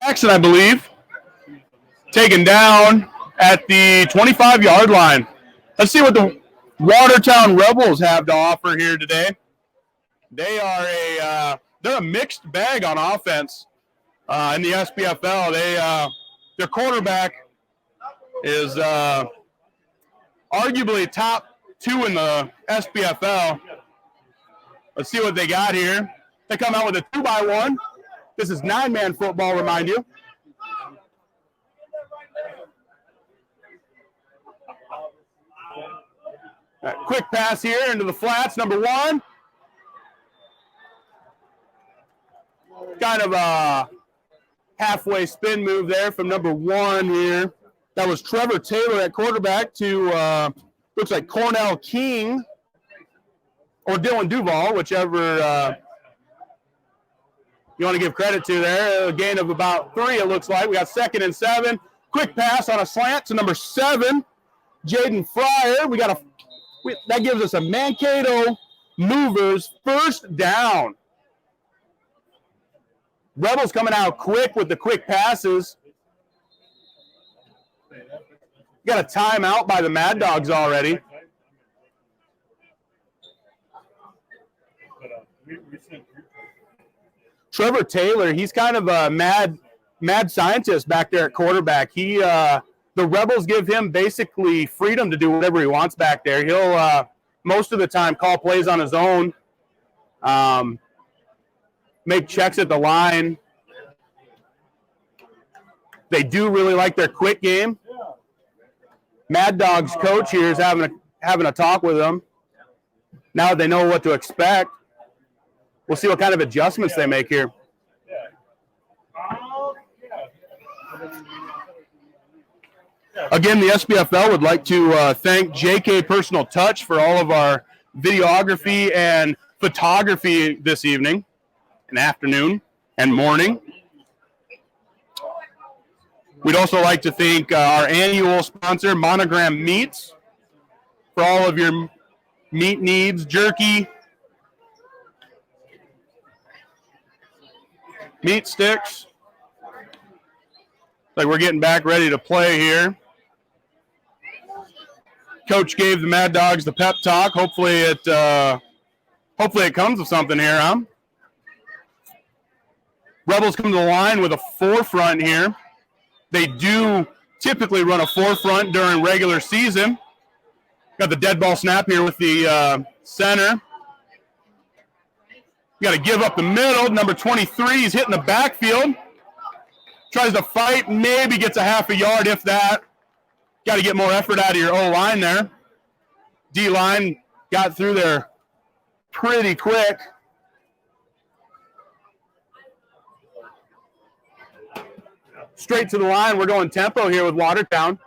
Jackson, I believe, taken down at the 25-yard line. Let's see what the Watertown Rebels have to offer here today. They are they're a mixed bag on offense in the SPFL. Their quarterback is arguably top 2 in the SPFL. Let's see what they got here. They come out with a 2x1. This is 9-man football, remind you. Quick pass here into the flats, number 1. Kind of a halfway spin move there from number 1 here. That was Trevor Taylor at quarterback to, looks like Cornell King or Dylan Duval, whichever you want to give credit to there. A gain of about 3, it looks like. We got 2nd and 7. Quick pass on a slant to number 7, Jaden Fryer. That gives us a Mankato Movers first down. Rebels coming out quick with the quick passes. Got a timeout by the Mad Dogs already. Trevor Taylor, he's kind of a mad scientist back there at quarterback. The Rebels give him basically freedom to do whatever he wants back there. He'll most of the time call plays on his own, make checks at the line. They do really like their quick game. Mad Dog's coach here is having a talk with them. Now that they know what to expect, we'll see what kind of adjustments they make here. Again, the SPFL would like to thank JK Personal Touch for all of our videography and photography this evening and afternoon and morning. We'd also like to thank our annual sponsor, Monogram Meats, for all of your meat needs, jerky, meat sticks. Like we're getting back ready to play here. Coach gave the Mad Dogs the pep talk. Hopefully it comes with something here, huh? Rebels come to the line with a 4-front here. They do typically run a 4-front during regular season. Got the dead ball snap here with the center. You got to give up the middle. Number 23 is hitting the backfield. Tries to fight, maybe gets a half a yard, if that. Got to get more effort out of your O-line there. D-line got through there pretty quick. Straight to the line. We're going tempo here with Watertown.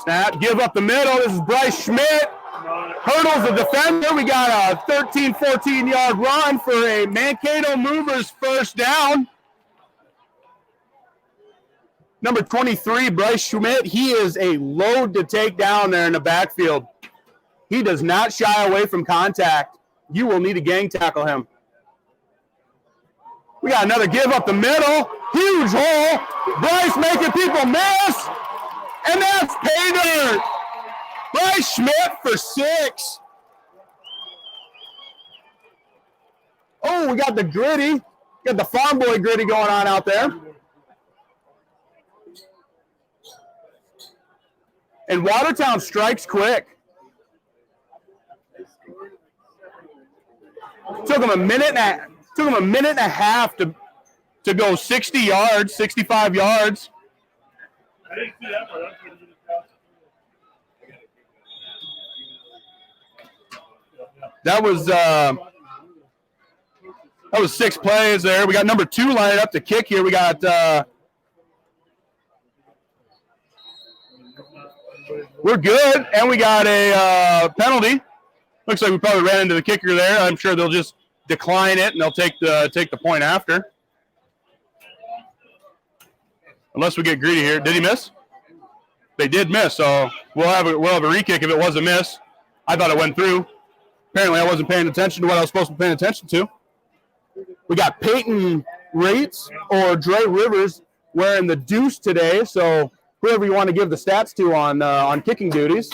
Snap, give up the middle. This is Bryce Schmidt. Hurdles the defender. We got a 13, 14-yard run for a Mankato Movers first down. Number 23, Bryce Schmidt, he is a load to take down there in the backfield. He does not shy away from contact. You will need to gang tackle him. We got another give up the middle. Huge hole. Bryce making people miss. And that's pay dirt. Bryce Schmidt for 6. Oh, we got the gritty. Got the farm boy gritty going on out there. And Watertown strikes quick. Took them a minute and a half to go 60 yards, 65 yards. I didn't see that part. That was 6 plays there. We got number 2 lining up to kick here. We got we're good, and we got a penalty. Looks like we probably ran into the kicker there. I'm sure they'll just decline it and they'll take the point after. Unless we get greedy here. Did he miss? They did miss, so we'll have a re-kick if it was a miss. I thought it went through. Apparently I wasn't paying attention to what I was supposed to be paying attention to. We got Peyton Rates or Dre Rivers wearing the deuce today, so whoever you want to give the stats to on kicking duties.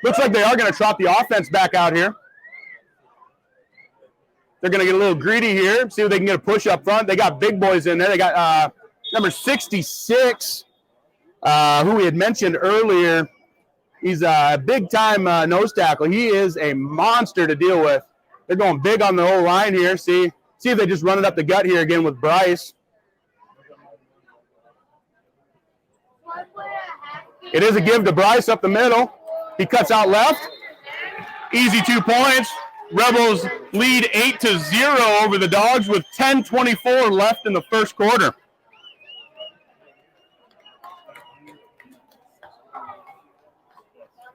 Looks like they are going to trot the offense back out here. They're going to get a little greedy here, see if they can get a push up front. They got big boys in there. They got number 66, who we had mentioned earlier. He's a big-time nose tackle. He is a monster to deal with. They're going big on the whole line here. See if they just run it up the gut here again with Bryce. It is a give to Bryce up the middle. He cuts out left. Easy 2 points. Rebels lead 8-0 over the Dawgs with 10:24 left in the first quarter.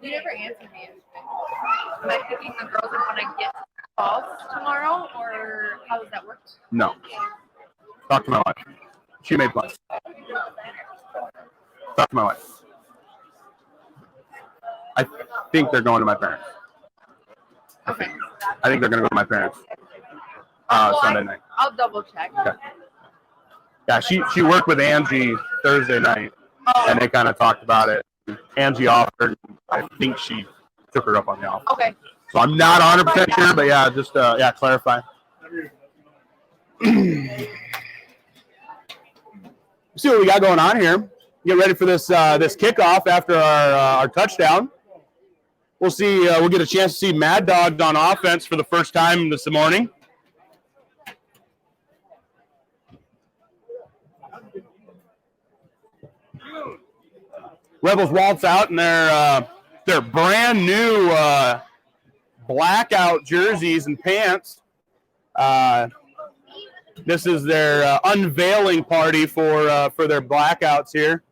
You never answered me. Am I picking the girls that want to get calls tomorrow, or how does that work? No. Talk to my wife. She made plans. Talk to my wife. I think they're going to my parents. Okay. I think they're going to go to my parents Sunday night. I'll double check. Okay. Yeah, she worked with Angie Thursday night, and they kind of talked about it. Angie offered. I think she took her up on the offer. Okay. So I'm not 100% sure, but yeah, just clarify. See what we got going on here. Get ready for this kickoff after our touchdown. We'll see. We'll get a chance to see Mad Dawgs on offense for the first time this morning. Rebels waltz out in their brand new blackout jerseys and pants. This is their unveiling party for their blackouts here.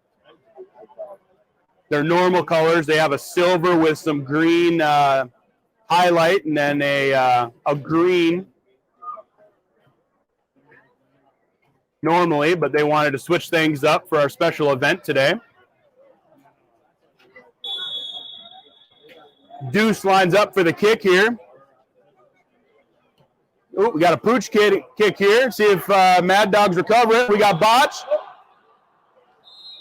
Their normal colors. They have a silver with some green highlight, and then a green normally, but they wanted to switch things up for our special event today. Deuce lines up for the kick here. Ooh, we got a pooch kick here. See if Mad Dawgs recover it. We got Botch.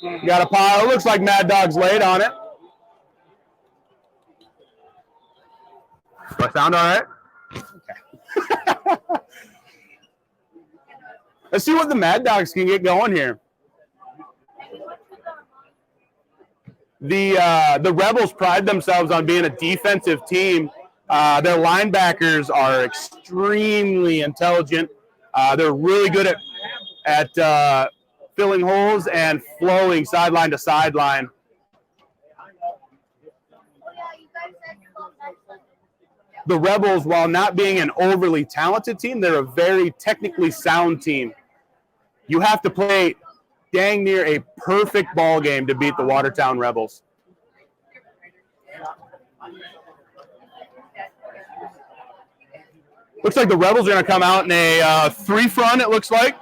We got a pile. Looks like Mad Dawgs laid on it. Do I sound all right? Okay. Let's see what the Mad Dawgs can get going here. The Rebels pride themselves on being a defensive team. Their linebackers are extremely intelligent. They're really good at filling holes and flowing sideline to sideline. The Rebels, while not being an overly talented team, they're a very technically sound team. You have to play dang near a perfect ball game to beat the Watertown Rebels. Looks like the Rebels are going to come out in a 3 front, it looks like.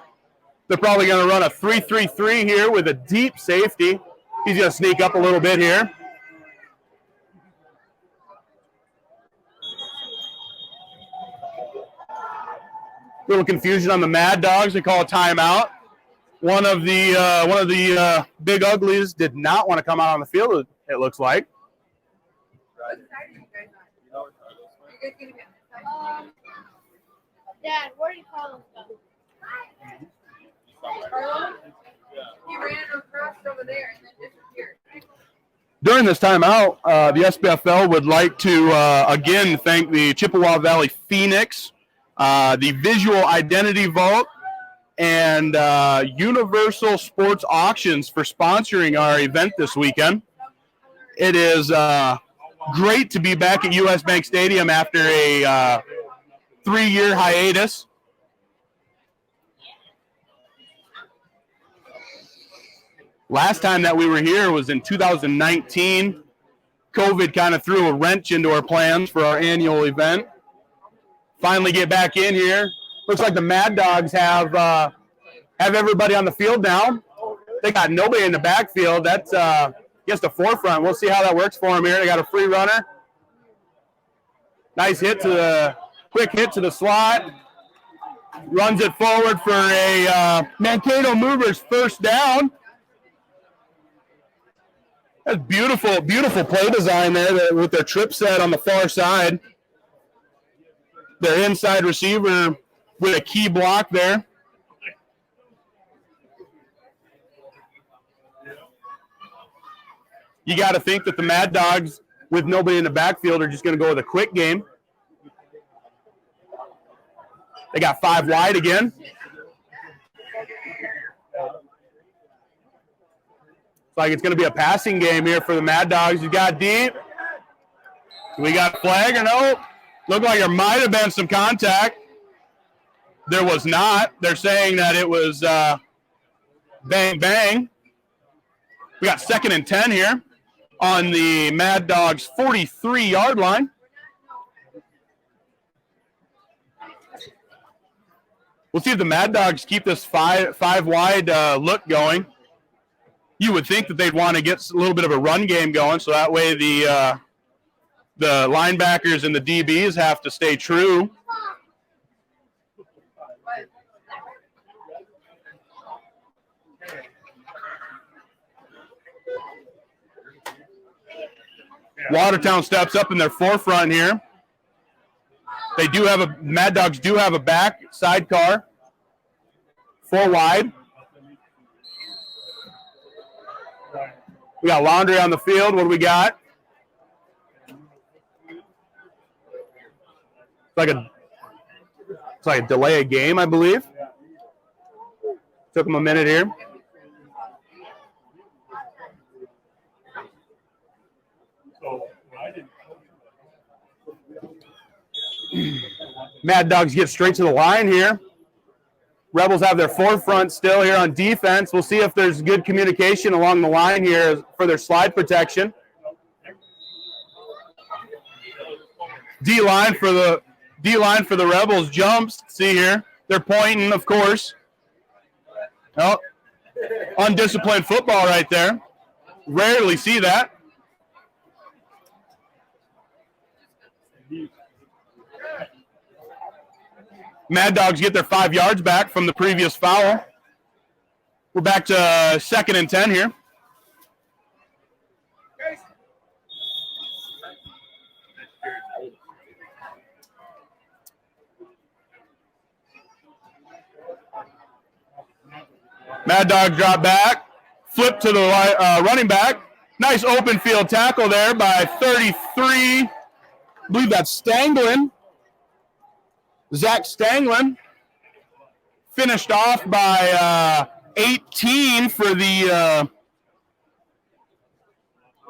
They're probably going to run a 3-3-3 here with a deep safety. He's going to sneak up a little bit here. Little confusion on the Mad Dawgs. They call a timeout. One of the big uglies did not want to come out on the field, it looks like. Dad, what do you call him stuff? He ran across over there and then disappeared. During this timeout, the SPFL would like to again thank the Chippewa Valley Phoenix, the Visual Identity Vault, and Universal Sports Auctions for sponsoring our event this weekend. It is great to be back at US Bank Stadium after a 3-year hiatus. Last time that we were here was in 2019. COVID kind of threw a wrench into our plans for our annual event. Finally get back in here. Looks like the Mad Dawgs have everybody on the field now. They got nobody in the backfield. That's against the forefront. We'll see how that works for them here. They got a free runner. Nice hit to the quick hit to the slot. Runs it forward for a Mankato Movers first down. That's beautiful, beautiful play design there with their trip set on the far side. Their inside receiver with a key block there. You got to think that the Mad Dogs, with nobody in the backfield, are just going to go with a quick game. They got 5 wide again. It's like it's going to be a passing game here for the Mad Dogs. You got deep. We got flag or no? Looked like there might have been some contact. There was not. They're saying that it was bang, bang. We got 2nd and 10 here on the Mad Dogs 43-yard line. We'll see if the Mad Dogs keep this five wide look going. You would think that they'd want to get a little bit of a run game going, so that way the linebackers and the DBs have to stay true. Watertown steps up in their forefront here. They do have Mad Dogs do have a back sidecar. 4 wide. We got Laundry on the field. What do we got? It's like a delay of game, I believe. Took him a minute here. Mad Dogs get straight to the line here. Rebels have their forefront still here on defense. We'll see if there's good communication along the line here for their slide protection. D-line for the Rebels jumps. See here. They're pointing, of course. Oh, undisciplined football right there. Rarely see that. Mad Dogs get their 5 yards back from the previous foul. We're back to 2nd and 10 here. Mad Dogs drop back, flip to the running back. Nice open field tackle there by 33. I believe that's Stanglin. Zach Stanglin finished off by 18 for the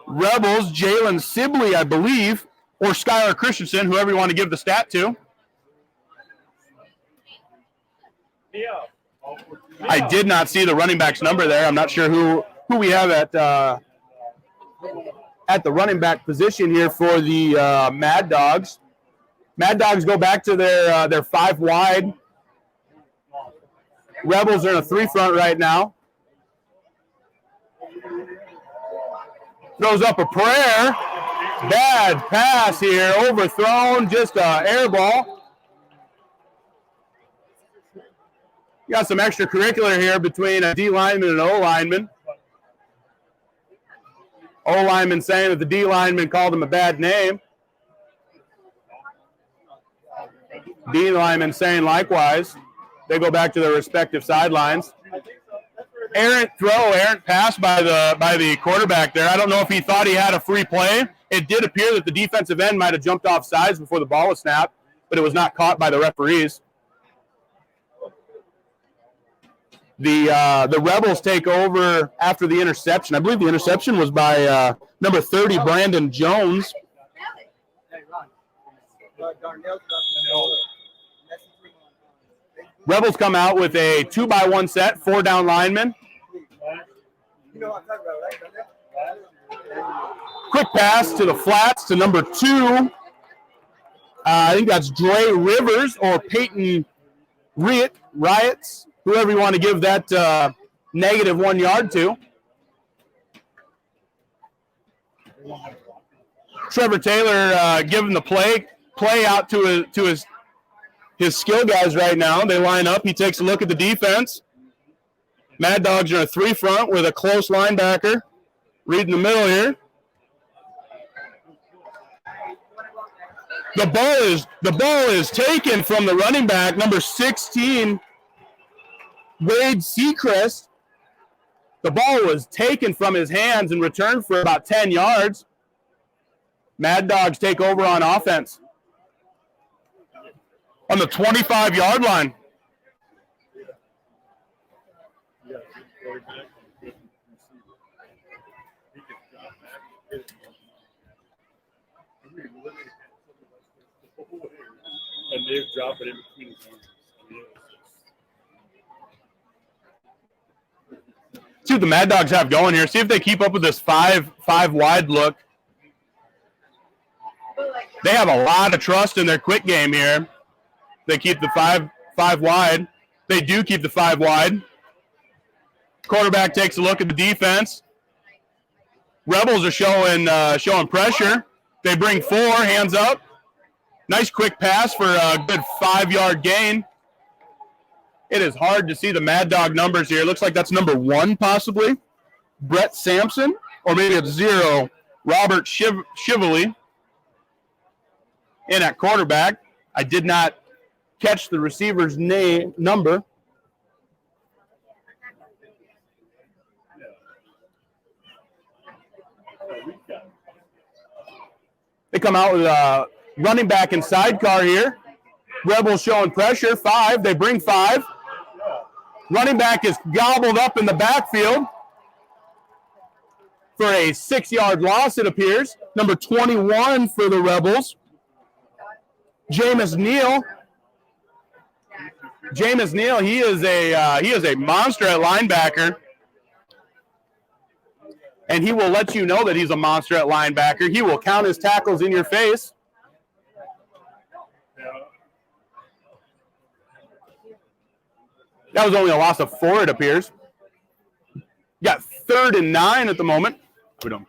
Rebels. Jalen Sibley, I believe, or Skylar Christensen, whoever you want to give the stat to. I did not see the running back's number there. I'm not sure who we have at the running back position here for the Mad Dogs. Mad Dogs go back to their 5 wide. Rebels are in a 3 front right now. Throws up a prayer. Bad pass here. Overthrown. Just an air ball. You got some extracurricular here between a D lineman and an O lineman. O lineman saying that the D lineman called him a bad name. D lineman saying likewise. They go back to their respective sidelines. Errant pass by the quarterback there. I don't know if he thought he had a free play. It did appear that the defensive end might have jumped off sides before the ball was snapped, but it was not caught by the referees. The Rebels take over after the interception. I believe the interception was by number 30, Brandon Jones. Rebels come out with a 2-by-1 set, 4 down linemen. Quick pass to the flats to number 2. I think that's Dre Rivers or Peyton Riots, whoever you want to give that negative 1 yard to. Trevor Taylor giving the play out to his skill guys right now. They line up. He takes a look at the defense. Mad Dogs are in a 3 front with a close linebacker. Read in the middle here. The ball is taken from the running back, number 16, Wade Seacrest. The ball was taken from his hands and returned for about 10 yards. Mad Dogs take over on offense. On the 25-yard line. And they've dropped it in between his arms. See what the Mad Dogs have going here. See if they keep up with this five wide look. They have a lot of trust in their quick game here. They keep the five wide. They do keep the 5 wide. Quarterback takes a look at the defense. Rebels are showing pressure. They bring 4, hands up. Nice quick pass for a good 5-yard gain. It is hard to see the Mad Dog numbers here. It looks like that's number 1 possibly. Brett Sampson, or maybe it's 0. Robert Chivoli in at quarterback. I did not catch the receiver's number. They come out with a running back and sidecar here. Rebels showing pressure. 5. They bring 5. Running back is gobbled up in the backfield for a 6-yard loss, it appears. Number 21 for the Rebels. Jameis Neal. Jameis Neal, he is a monster at linebacker. And he will let you know that he's a monster at linebacker. He will count his tackles in your face. That was only a loss of 4, it appears. Got 3rd and 9 at the moment. We don't.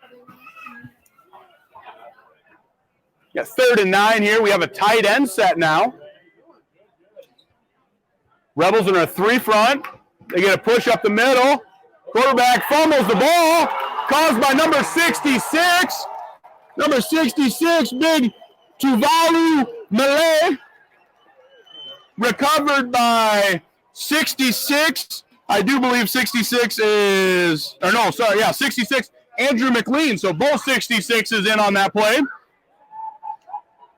Got 3rd and 9 here. We have a tight end set now. Rebels in a 3 front. They get a push up the middle. Quarterback fumbles the ball. Caused by number 66. Number 66, big Tuvalu Malay. Recovered by 66. I do believe 66 is, or no, sorry, yeah, 66, Andrew McLean. So both 66s in on that play.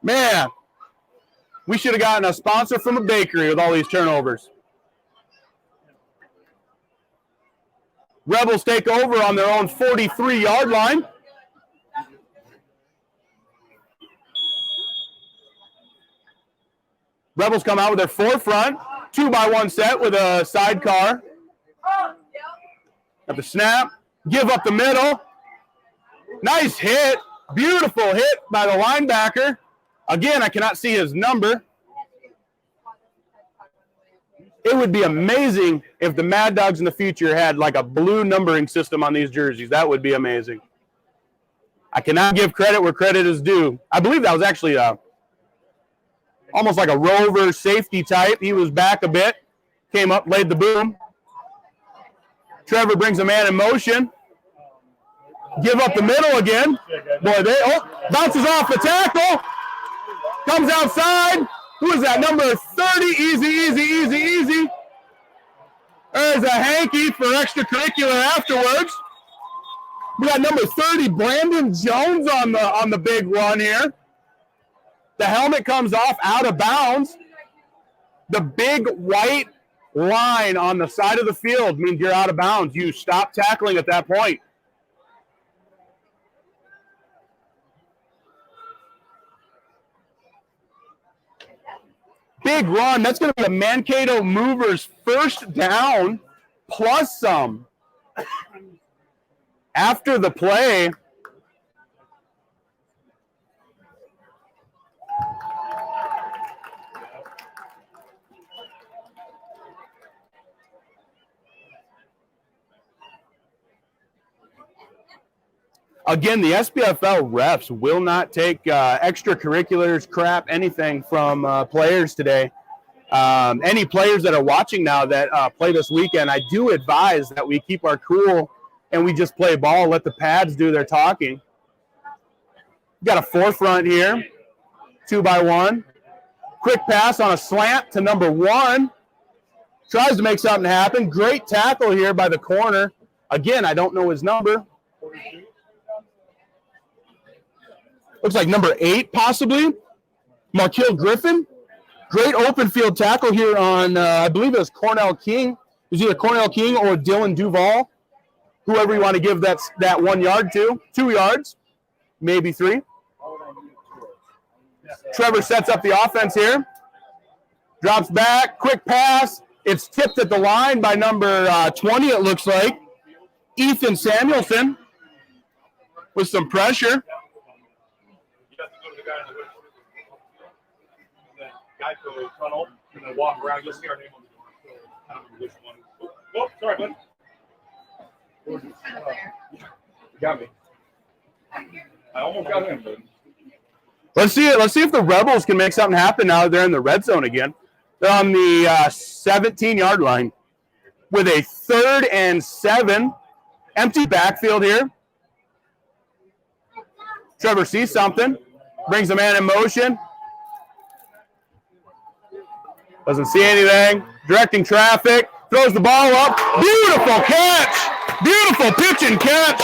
Man, we should have gotten a sponsor from a bakery with all these turnovers. Rebels take over on their own 43-yard line. Rebels come out with their 4 front, 2-by-1 set with a sidecar. At the snap, give up the middle. Nice hit, beautiful hit by the linebacker. Again, I cannot see his number. It would be amazing if the Mad Dogs in the future had like a blue numbering system on these jerseys. That would be amazing. I cannot give credit where credit is due. I believe that was actually almost like a rover safety type. He was back a bit, came up, laid the boom. Trevor brings a man in motion. Give up the middle again. Boy, bounces off the tackle. Comes outside. Who is that? Number 30. Easy. There's a hanky for extracurricular afterwards. We got number 30, Brandon Jones on the big run here. The helmet comes off out of bounds. The big white line on the side of the field means you're out of bounds. You stop tackling at that point. Big run. That's going to be a Mankato Movers first down plus some. After the play, again, the SPFL refs will not take extracurriculars, crap, anything from players today. Any players that are watching now that play this weekend, I do advise that we keep our cool and we just play ball, let the pads do their talking. Got a 4 front here. 2x1. Quick pass on a slant to number 1. Tries to make something happen. Great tackle here by the corner. Again, I don't know his number. Looks like number 8, possibly. Markill Griffin. Great open field tackle here on, I believe it was Cornell King. It was either Cornell King or Dylan Duval. Whoever you want to give that 1 yard to. 2 yards, maybe 3. Trevor sets up the offense here. Drops back, quick pass. It's tipped at the line by number 20, it looks like. Ethan Samuelson with some pressure. You have to go to the guy in the guy for the tunnel and then walk around. You'll see our name on the door. I don't know which one. Oh, sorry, bud. You got me. I almost got him, but. Let's see if the Rebels can make something happen now that they're in the red zone again. They're on the 17-yard line with a 3rd and 7. Empty backfield here. Trevor sees something. Brings the man in motion. Doesn't see anything. Directing traffic. Throws the ball up. Beautiful catch. Beautiful pitch and catch.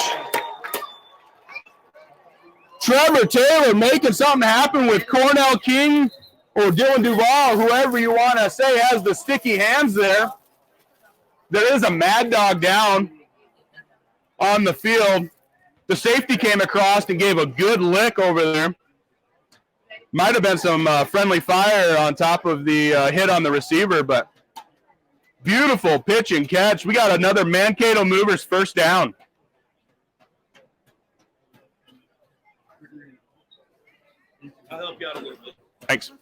Trevor Taylor making something happen with Cornell King or Dylan Duval, whoever you want to say has the sticky hands there. There is a Mad Dog down on the field. The safety came across and gave a good lick over there. Might have been some friendly fire on top of the hit on the receiver, but beautiful pitch and catch. We got another Mankato Movers first down. I'll help you out a little bit. Thanks.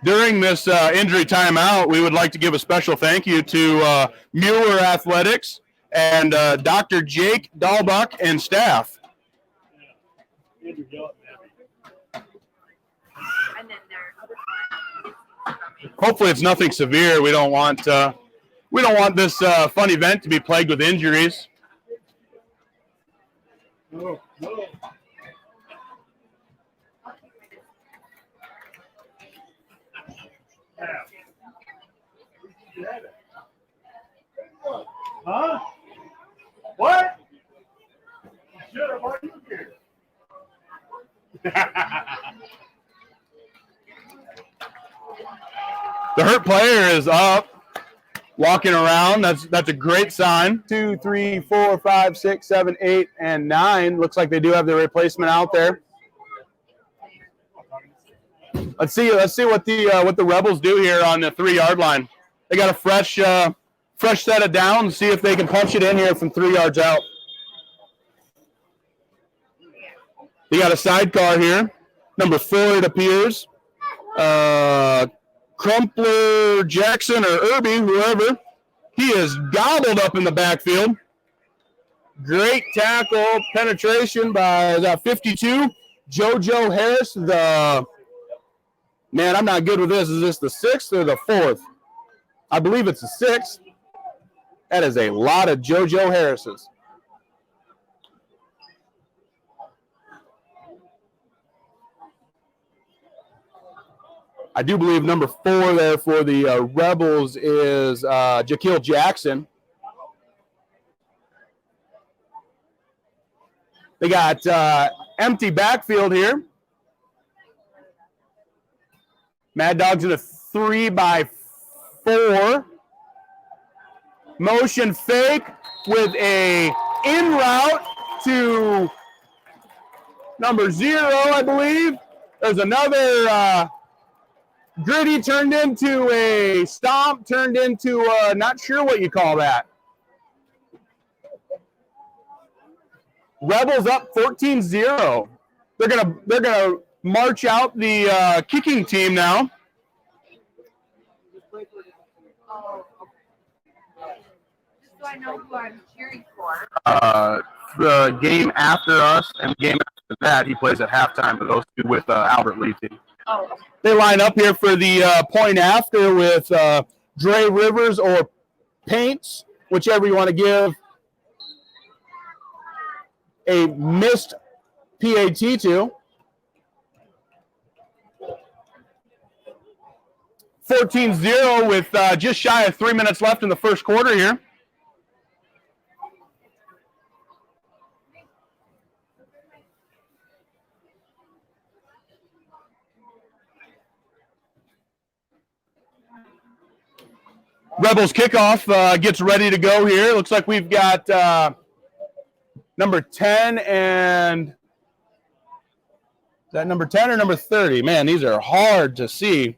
During this injury timeout, we would like to give a special thank you to Mueller Athletics and Dr. Jake Dahlbuck and staff. Hopefully, it's nothing severe. We don't want this fun event to be plagued with injuries. No. Huh? What? Shut up, are you here? The hurt player is up, walking around. That's a great sign. 2, 3, 4, 5, 6, 7, 8, and 9. Looks like they do have the replacement out there. Let's see what the Rebels do here on the 3-yard line. They got a fresh set of downs. See if they can punch it in here from 3 yards out. They got a sidecar here. Number 4, it appears. Crumpler, Jackson, or Irby, whoever. He is gobbled up in the backfield. Great tackle, penetration by that 52. JoJo Harris, man, I'm not good with this. Is this the 6th or the 4th? I believe it's the 6th. That is a lot of JoJo Harrises. I do believe number 4 there for the Rebels is Jaquil Jackson. They got empty backfield here. Mad Dog's in a 3-by-4. Motion fake with a in route to number 0, I believe. There's another gritty turned into a stomp, turned into not sure what you call that. Rebels up 14-0. They're gonna march out the kicking team now. So I know who I'm cheering for. The game after us and the game after that, he plays at halftime for those two with Albert Lee team. Oh, okay. They line up here for the point after with Dre Rivers or Paints, whichever you want to give a missed PAT to. 14-0 with just shy of 3 minutes left in the first quarter here. Rebels kickoff gets ready to go here. Looks like we've got number 10 and is that number 10 or number 30? Man, these are hard to see.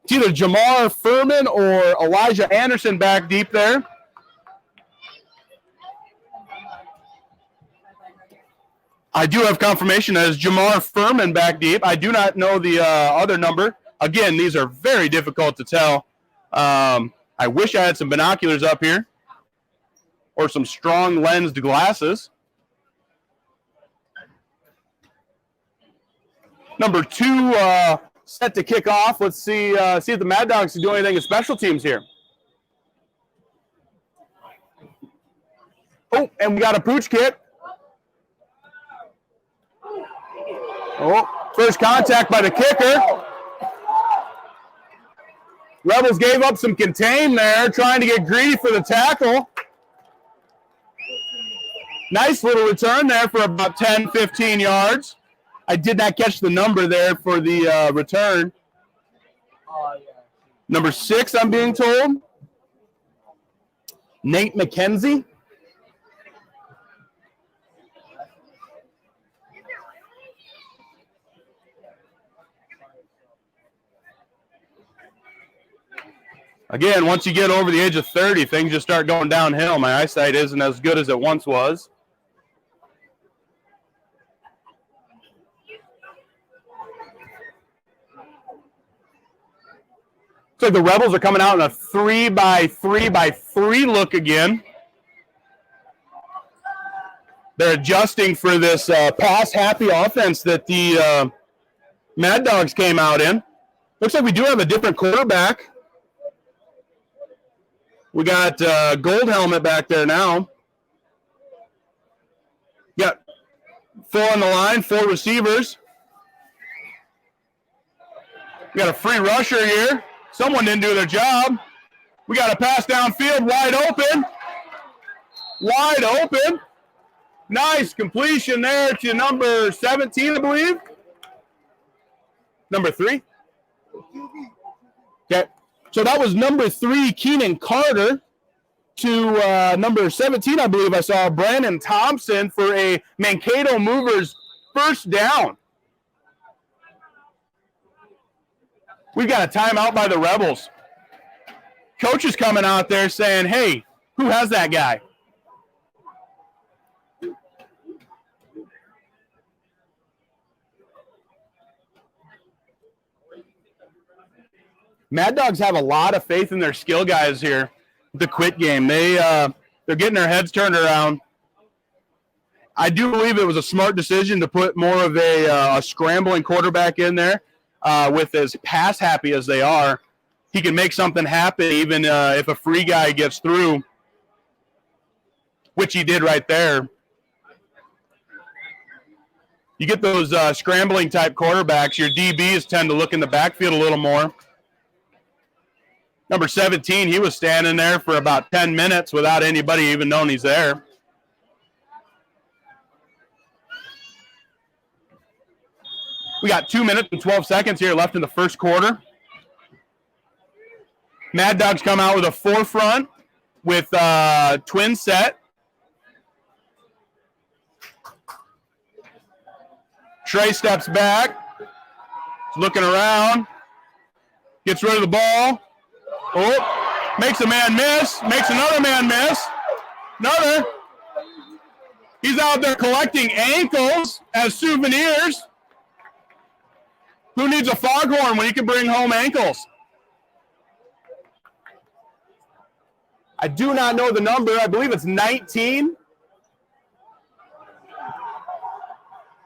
It's either Jamar Furman or Elijah Anderson back deep there. I do have confirmation that it's Jamar Furman back deep. I do not know the other number. Again, these are very difficult to tell. I wish I had some binoculars up here or some strong lensed glasses. Number 2 set to kick off. Let's see if the Mad Dogs can do anything in special teams here. Oh, and we got a pooch kick. Oh, first contact by the kicker. Rebels gave up some contain there, trying to get greedy for the tackle. Nice little return there for about 10, 15 yards. I did not catch the number there for the return. Number 6, I'm being told. Nate McKenzie. Again, once you get over the age of 30, things just start going downhill. My eyesight isn't as good as it once was. Looks like the Rebels are coming out in a 3-by-3-by-3 look again. They're adjusting for this pass-happy offense that the Mad Dogs came out in. Looks like we do have a different quarterback. We got gold helmet back there now. Got 4 on the line, 4 receivers. We got a free rusher here. Someone didn't do their job. We got a pass downfield, wide open. Wide open. Nice completion there to number 17, I believe. Number 3. Okay. So that was number 3, Keenan Carter, to number 17, I believe I saw Brandon Thompson for a Mankato Movers first down. We've got a timeout by the Rebels. Coach is coming out there saying, hey, who has that guy? Mad Dogs have a lot of faith in their skill guys here. The quit game. They're getting their heads turned around. I do believe it was a smart decision to put more of a scrambling quarterback in there with as pass happy as they are. He can make something happen even if a free guy gets through, which he did right there. You get those scrambling type quarterbacks, your DBs tend to look in the backfield a little more. Number 17, he was standing there for about 10 minutes without anybody even knowing he's there. We got 2 minutes and 12 seconds here left in the first quarter. Mad Dogs come out with a 4 front with twin set. Trey steps back, looking around, gets rid of the ball. Oh, makes a man miss, makes another man miss. Another. He's out there collecting ankles as souvenirs. Who needs a foghorn when you can bring home ankles? I do not know the number. I believe it's 19.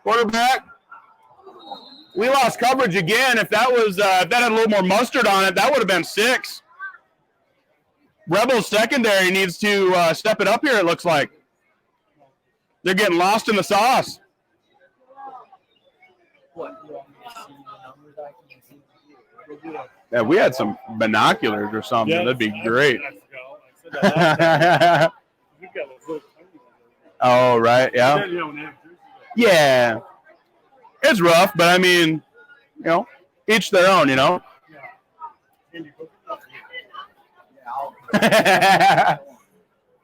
Quarterback. We lost coverage again. If that was if that had a little more mustard on it, that would have been 6. Rebels secondary needs to step it up here, it looks like. They're getting lost in the sauce. What, you want me to see the numbers I can see? Yeah, we had some binoculars or something. That'd be great. I said that last time. We got those little tiny ones. Oh, right. Yeah. Then, when they have jerseys, Yeah. It's rough, but I mean, each their own, Andy, put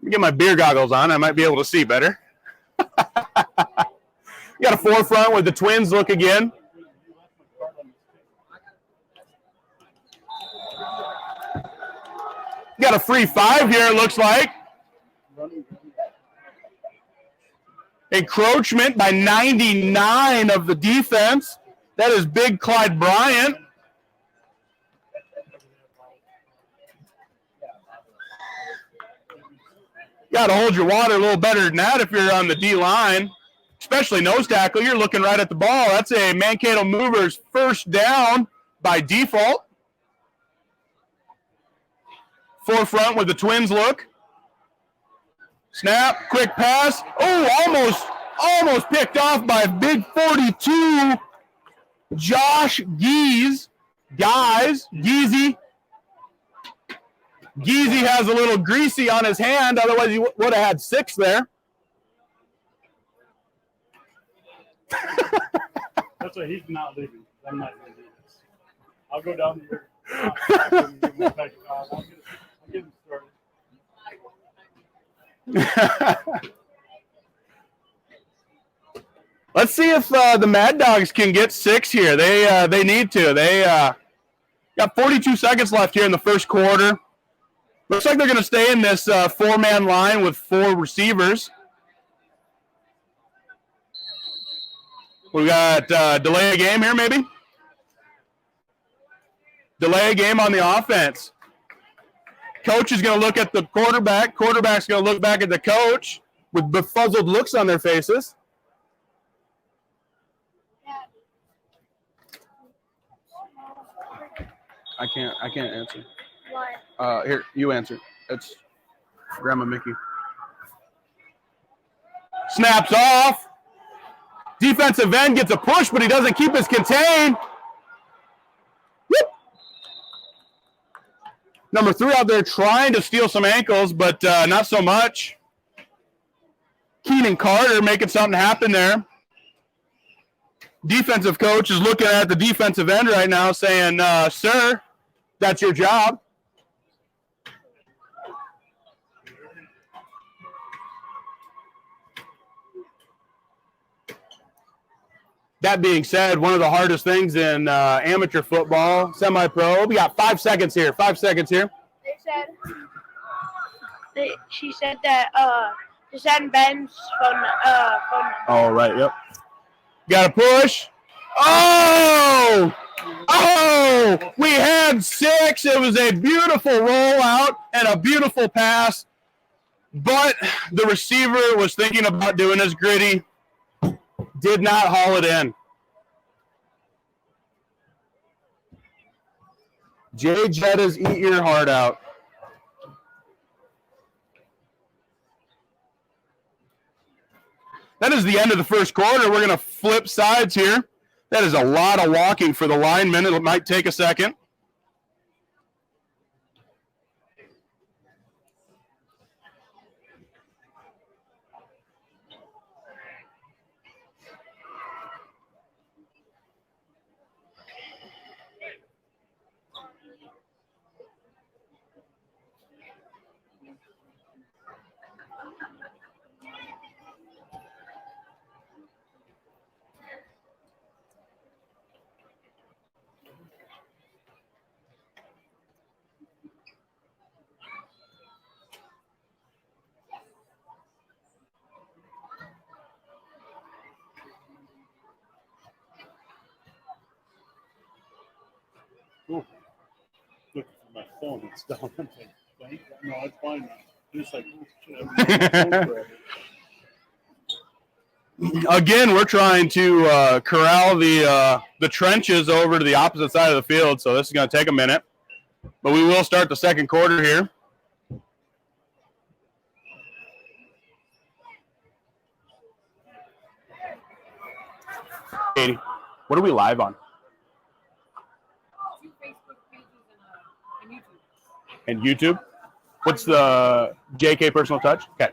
Get my beer goggles on. I might be able to see better. You got a forefront with the Twins look again. You got a free 5 here, it looks like. Encroachment by 99 of the defense. That is big Clyde Bryant. You got to hold your water a little better than that if you're on the D line, especially nose tackle. You're looking right at the ball. That's a Mankato Movers first down by default. Forefront with the Twins look. Snap, quick pass. Oh, almost picked off by big 42, Josh Geese. Geezy has a little greasy on his hand. Otherwise, he would have had 6 there. That's why he's not leaving. I'm not going to do this. I'll go down here. I'll get him started. Let's see if the Mad Dogs can get 6 here. They need to. They got 42 seconds left here in the first quarter. Looks like they're going to stay in this 4-man line with 4 receivers. We got delay a game here, maybe? Delay a game on the offense. Coach is going to look at the quarterback. Quarterback's going to look back at the coach with befuddled looks on their faces. I can't answer. What? Here, you answer. It's Grandma Mickey. Snaps off. Defensive end gets a push, but he doesn't keep his contain. Whoop. Number 3 out there trying to steal some ankles, but not so much. Keenan Carter making something happen there. Defensive coach is looking at the defensive end right now saying, sir, that's your job. That being said, one of the hardest things in amateur football, semi-pro, we got 5 seconds here. 5 seconds here. She said that to send Ben's phone number. Oh, right, yep. Got to push. Oh! Oh! We had 6. It was a beautiful rollout and a beautiful pass, but the receiver was thinking about doing his gritty. Did not haul it in. Jay Jetta's eat your heart out. That is the end of the first quarter. We're going to flip sides here. That is a lot of walking for the linemen. It might take a second. Ooh. Looking for my phone. It's down. I'm like, no, it's fine now. It's like, oh, shit, Again, we're trying to corral the trenches over to the opposite side of the field, so this is going to take a minute. But we will start the second quarter here. Katie, what are we live on? And YouTube? What's the JK Personal Touch? Okay.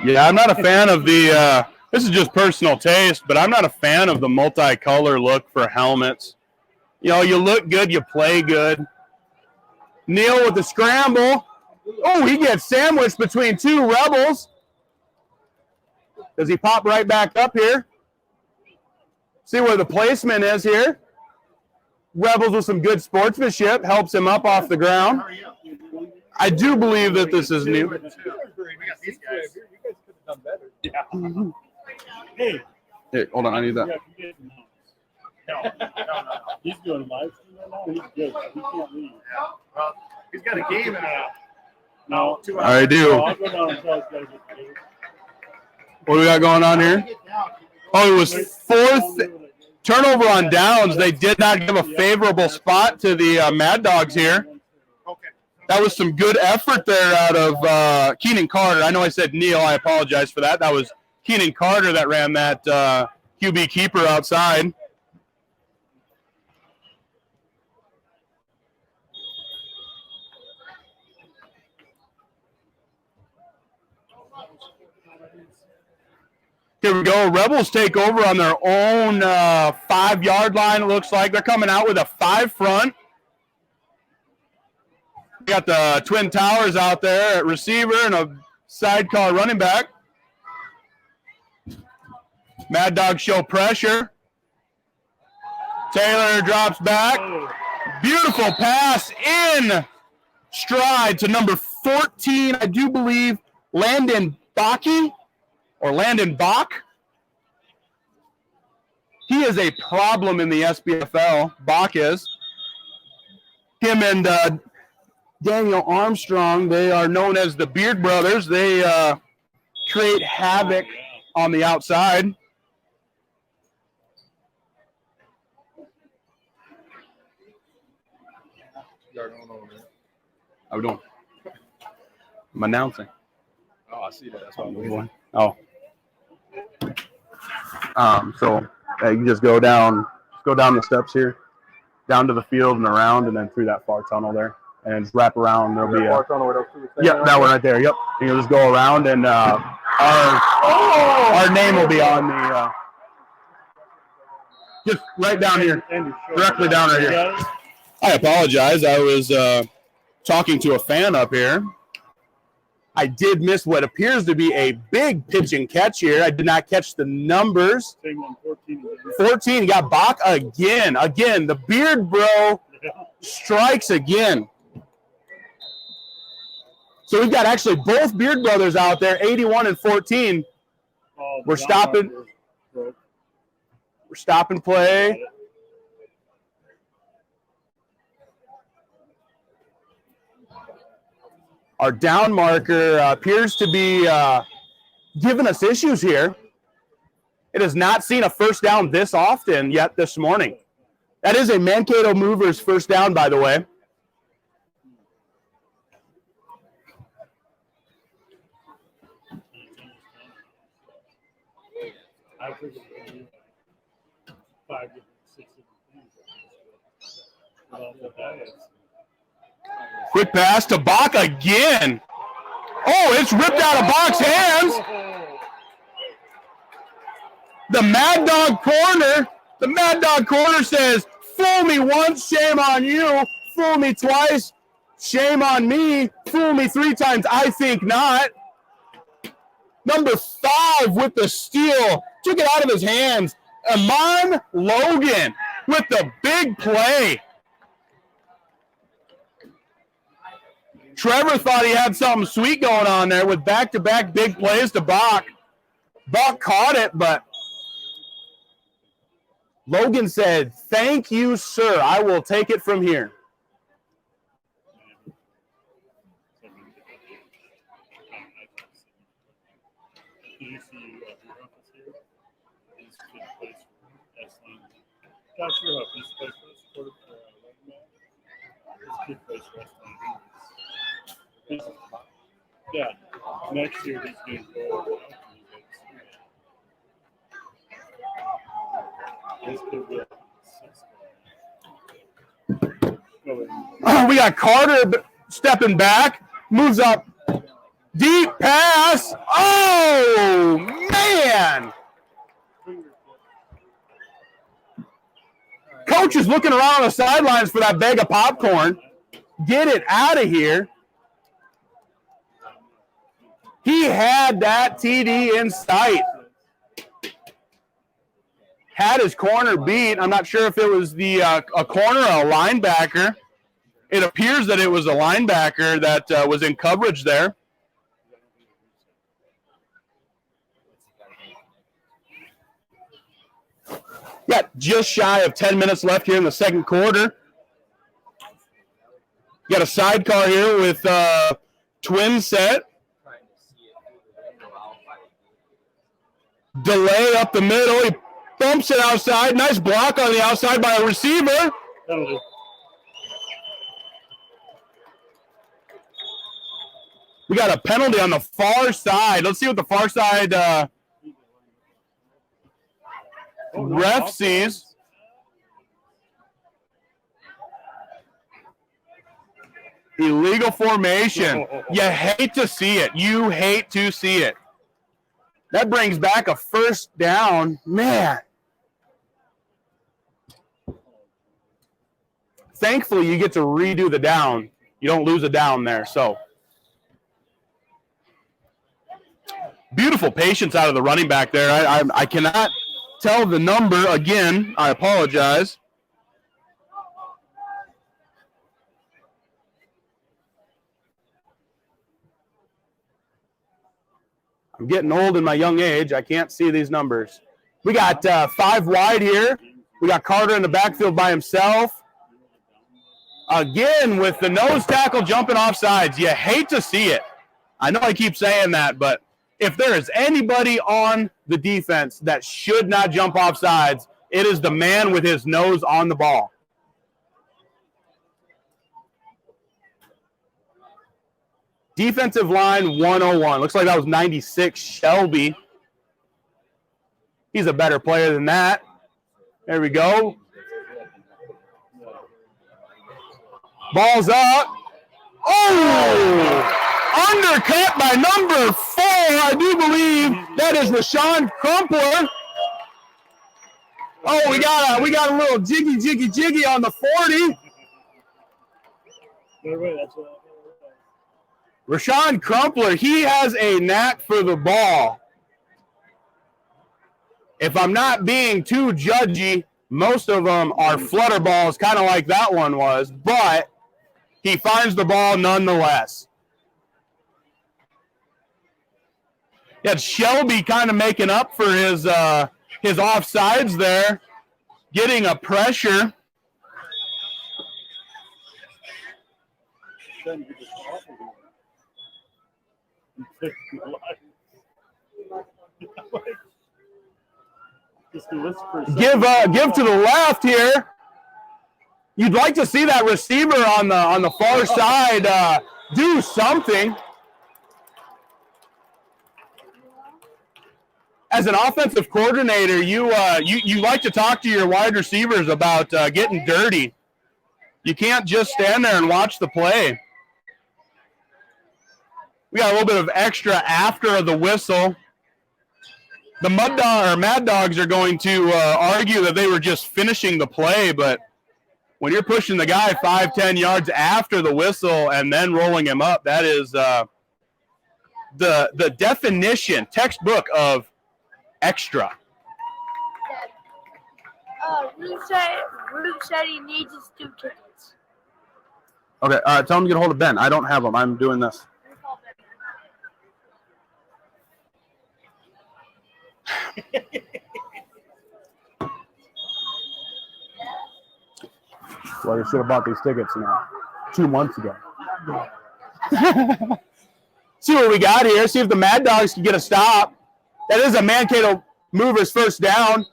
Yeah, I'm not a fan of the, this is just personal taste, but I'm not a fan of the multicolor look for helmets. You know, you look good, you play good. Neil with the scramble. Oh, he gets sandwiched between two Rebels. Does he pop right back up here? See where the placement is here. Rebels with some good sportsmanship, helps him up off the ground. I do believe that this is new. You guys could have done better. Mm-hmm. Hey, hold on, I need that. No. He's doing a live stream right now. He's good. He can't leave. Well, he's got a game in No. 2 hours. I do. I'll go down and tell this guy what to do. What do we got going on here? Oh, it was fourth turnover on downs. They did not give a favorable spot to the Mad Dogs here. Okay. That was some good effort there out of Keenan Carter. I know I said Neil. I apologize for that. That was Keenan Carter that ran that QB keeper outside. Here we go. Rebels take over on their own 5-yard line, it looks like. They're coming out with a 5 front. We got the Twin Towers out there at receiver and a sidecar running back. Mad Dogs show pressure. Taylor drops back. Beautiful pass in stride to number 14, I do believe, Landon Baki. Or Landon Bach. He is a problem in the SBFL. Bach is. Him and Daniel Armstrong, they are known as the Beard Brothers. They create havoc on the outside. How we doing? I'm announcing. Oh, I see that. That's what I'm doing. Everyone. Oh. So you just go down the steps here, down to the field and around, and then through that far tunnel there, and just wrap around. There'll be Far tunnel where those two are yep, that one right there. Yep. And you'll just go around, and our name will be on the just right down here, directly down right here. I apologize. I was talking to a fan up here. I did miss what appears to be a big pitch and catch here. I did not catch the numbers. 14 got Bach again. Again, the Beard Bro strikes again. So we've got actually both Beard Brothers out there, 81 and 14. We're stopping play. Our down marker appears to be giving us issues here. It has not seen a first down this often yet this morning. That is a Mankato Movers first down, by the way. I figured it would be 5 different, 6 different things. Well, that is. Quick pass to Bach again. Oh, it's ripped out of Bach's hands. The Mad Dog corner says, fool me once, shame on you. Fool me twice, shame on me. Fool me 3 times, I think not. Number 5 with the steal. Took it out of his hands. Amon Logan with the big play. Trevor thought he had something sweet going on there with back-to-back big plays to Bach. Bach caught it, but Logan said, thank you, sir. I will take it from here. you see your office here? He's kid plays for S-Line. Josh Sherhuff, he's plays for us, quarter running back. This kid plays for S-Line. Yeah, next year he's going to go. This kid will. We got Carter stepping back, moves up, deep pass. Oh, man. Coach is looking around on the sidelines for that bag of popcorn. Get it out of here. He had that TD in sight. Had his corner beat. I'm not sure if it was a corner or a linebacker. It appears that it was a linebacker that was in coverage there. Yeah, just shy of 10 minutes left here in the second quarter. Got a sidecar here with twin set. Delay up the middle. He bumps it outside. Nice block on the outside by a receiver. Penalty. We got a penalty on the far side. Let's see what the far side ref sees. Illegal formation. You hate to see it. You hate to see it. That brings back a first down. Man. Thankfully, you get to redo the down. You don't lose a down there, so. Beautiful patience out of the running back there. I cannot tell the number again. I apologize. I'm getting old in my young age. I can't see these numbers. We got 5 wide here. We got Carter in the backfield by himself. Again, with the nose tackle jumping off sides. You hate to see it. I know I keep saying that, but if there is anybody on the defense that should not jump off sides, it is the man with his nose on the ball. Defensive line 101. Looks like that was 96 Shelby. He's a better player than that. There we go. Ball's up. Oh! Undercut by number 4. I do believe that is Rashawn Crumpler. Oh, we got a little jiggy on the 40. Rashawn Crumpler, he has a knack for the ball. If I'm not being too judgy, most of them are flutter balls, kind of like that one was, but he finds the ball nonetheless. Yeah, Shelby kind of making up for his offsides there, getting a pressure. Give to the left here. You'd like to see that receiver on the far side do something. As an offensive coordinator, you like to talk to your wide receivers about getting dirty. You can't just stand there and watch the play. We got a little bit of extra after the whistle. The Mad Dogs are going to argue that they were just finishing the play, but when you're pushing the guy 5-10 yards after the whistle and then rolling him up, that is the definition, textbook of extra. Rube said he needs his 2 tickets. Okay, tell him to get a hold of Ben. I don't have them. I'm doing this. Well, you should have bought these tickets 2 months ago. See what we got here. See if the Mad Dogs can get a stop. That is a Mankato Movers first down.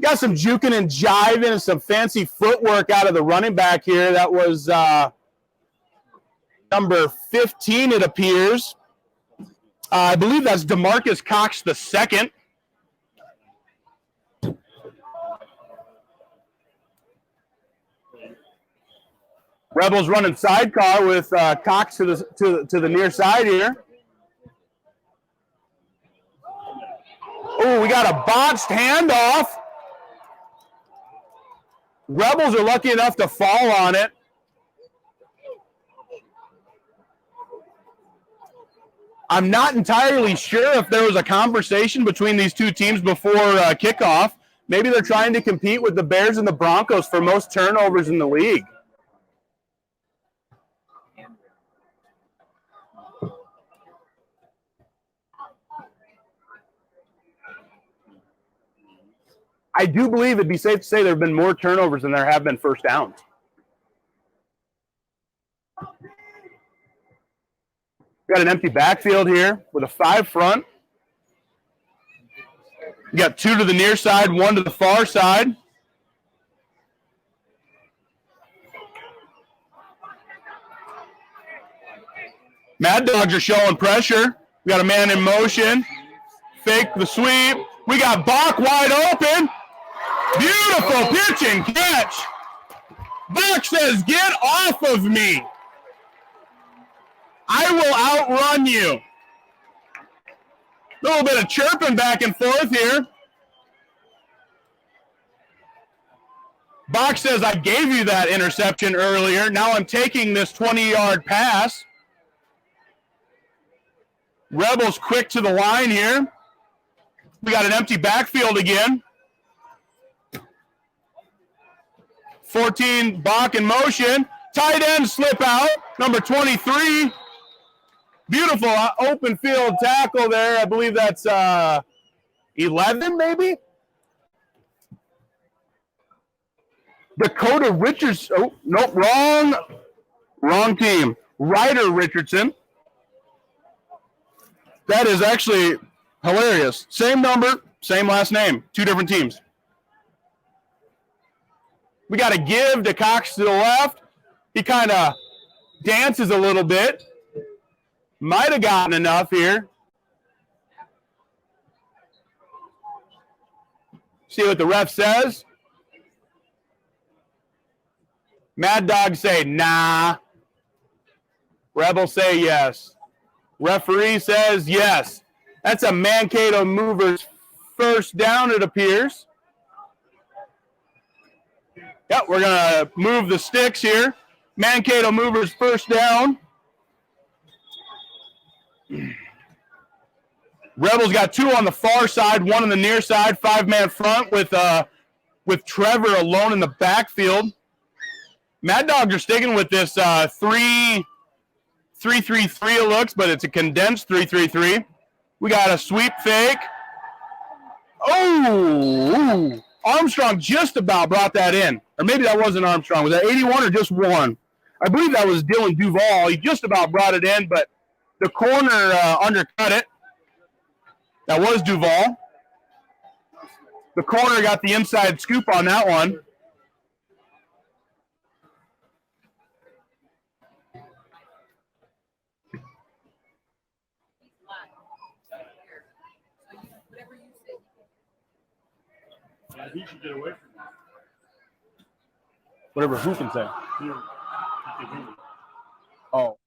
Got some juking and jiving and some fancy footwork out of the running back here. That was number 15, it appears. I believe that's DeMarcus Cox the second. Rebels running sidecar with Cox to the near side here. Oh, we got a botched handoff. Rebels are lucky enough to fall on it. I'm not entirely sure if there was a conversation between these two teams before kickoff. Maybe they're trying to compete with the Bears and the Broncos for most turnovers in the league. I do believe it'd be safe to say there have been more turnovers than there have been first downs. We got an empty backfield here with a 5 front. We got 2 to the near side, 1 to the far side. Mad Dogs are showing pressure. We got a man in motion. Fake the sweep. We got Bach wide open. Beautiful pitch and catch. Bach says, "Get off of me. I will outrun you." A little bit of chirping back and forth here. Bach says, "I gave you that interception earlier. Now I'm taking this 20-yard pass." Rebels quick to the line here. We got an empty backfield again. 14, Bach in motion. Tight end slip out, number 23. Beautiful open field tackle there. I believe that's 11 maybe? Dakota Richards. Oh, nope, wrong team. Ryder Richardson. That is actually hilarious. Same number, same last name. 2 different teams. We got to give to Cox to the left. He kind of dances a little bit. Might have gotten enough here. See what the ref says. Mad Dogs say nah. Rebels say yes. Referee says yes. That's a Mankato Movers first down, it appears. Yep, we're going to move the sticks here. Mankato Movers first down. Rebels got 2 on the far side, 1 on the near side, 5-man front with Trevor alone in the backfield. Mad Dogs are sticking with this 3-3-3 it looks, but it's a condensed 3-3-3. We got a sweep fake. Oh, Armstrong just about brought that in. Or maybe that wasn't Armstrong. Was that 81 or just 1? I believe that was Dylan Duvall. He just about brought it in, but the corner undercut it. That was Duvall. The corner got the inside scoop on that one. He should get away from that. Whatever who can say. He can hear me. Oh.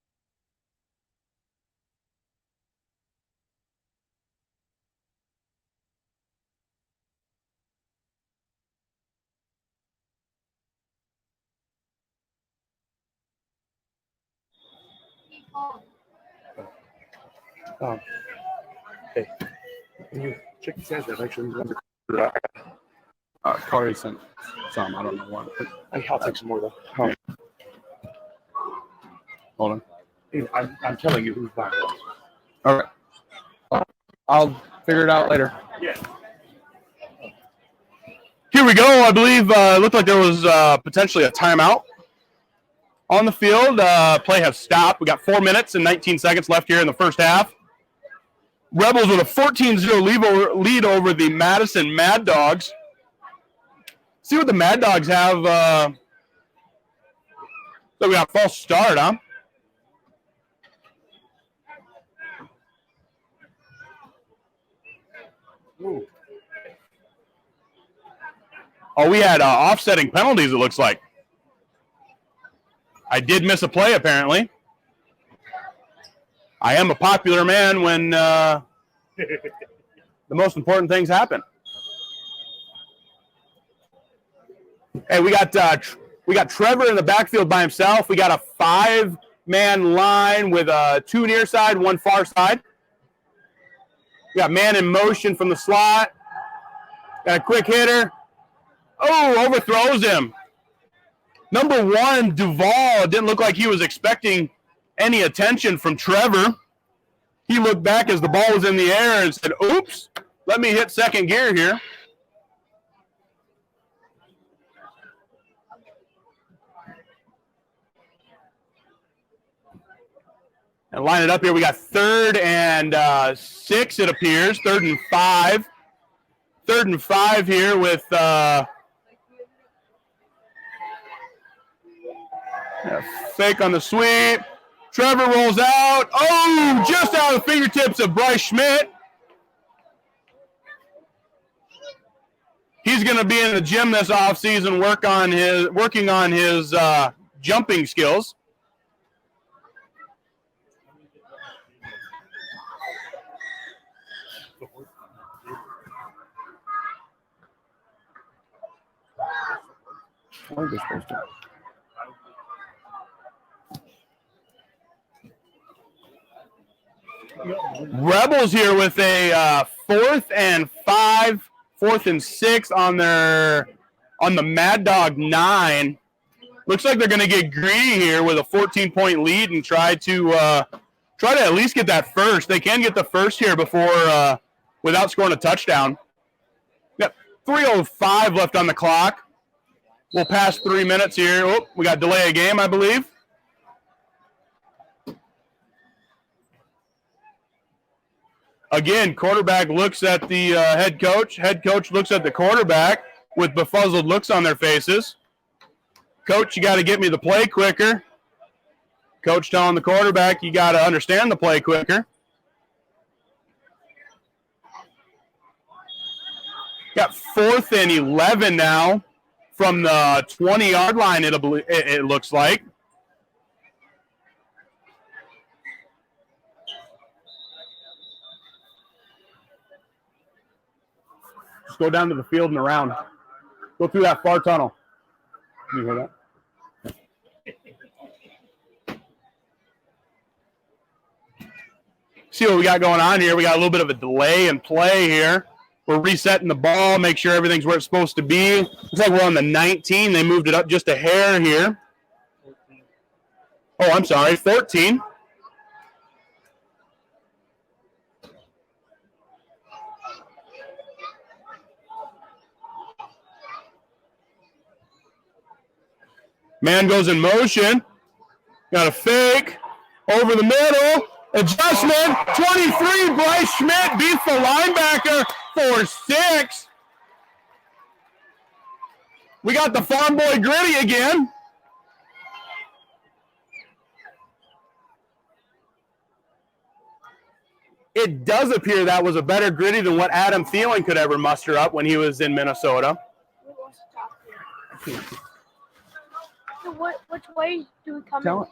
Hey, can you check the stats? I've actually Corey sent some. I don't know what. I'll take some more though. Oh. Hold on. I'm telling you who's buying it. All right. I'll figure it out later. Yeah. Here we go. I believe it looked like there was potentially a timeout on the field. Play has stopped. We got 4 minutes and 19 seconds left here in the first half. Rebels with a 14-0 lead over the Madison Mad Dogs. See what the Mad Dogs have. So we got a false start, huh? Ooh. Oh, we had offsetting penalties, it looks like. I did miss a play, apparently. I am a popular man when the most important things happen. Hey, we got Trevor in the backfield by himself. We got a 5-man line with 2 near side, 1 far side. We got man in motion from the slot. Got a quick hitter. Oh, overthrows him. Number 1, Duvall, didn't look like he was expecting any attention from Trevor. He looked back as the ball was in the air and said, oops, let me hit second gear here. And line it up here. We got 3rd and 6, it appears. 3rd and 5. 3rd and 5 here with fake on the sweep. Trevor rolls out. Oh, just out of the fingertips of Bryce Schmidt. He's going to be in the gym this offseason working on his jumping skills. What are they supposed to? Rebels here with a 4th and 5, 4th and 6 on the Mad Dog 9. Looks like they're going to get greedy here with a 14-point lead and try to at least get that first. They can get the first here before without scoring a touchdown. Got 3:05 left on the clock. We'll pass 3 minutes here. Oh, we got delay of game, I believe. Again, quarterback looks at the head coach. Head coach looks at the quarterback with befuddled looks on their faces. Coach, you got to get me the play quicker. Coach telling the quarterback, you got to understand the play quicker. Got 4th and 11 now from the 20-yard line, it looks like. Just go down to the field and around. Go through that far tunnel. Can you hear that? See what we got going on here. We got a little bit of a delay in play here. We're resetting the ball, make sure everything's where it's supposed to be. Looks like we're on the 19. They moved it up just a hair here. 14. Oh, I'm sorry, 14. Man goes in motion. Got a fake. Over the middle. Adjustment. 23. Bryce Schmidt beats the linebacker for 6. We got the farm boy Gritty again. It does appear that was a better Gritty than what Adam Thielen could ever muster up when he was in Minnesota. So which way do we come Tell in?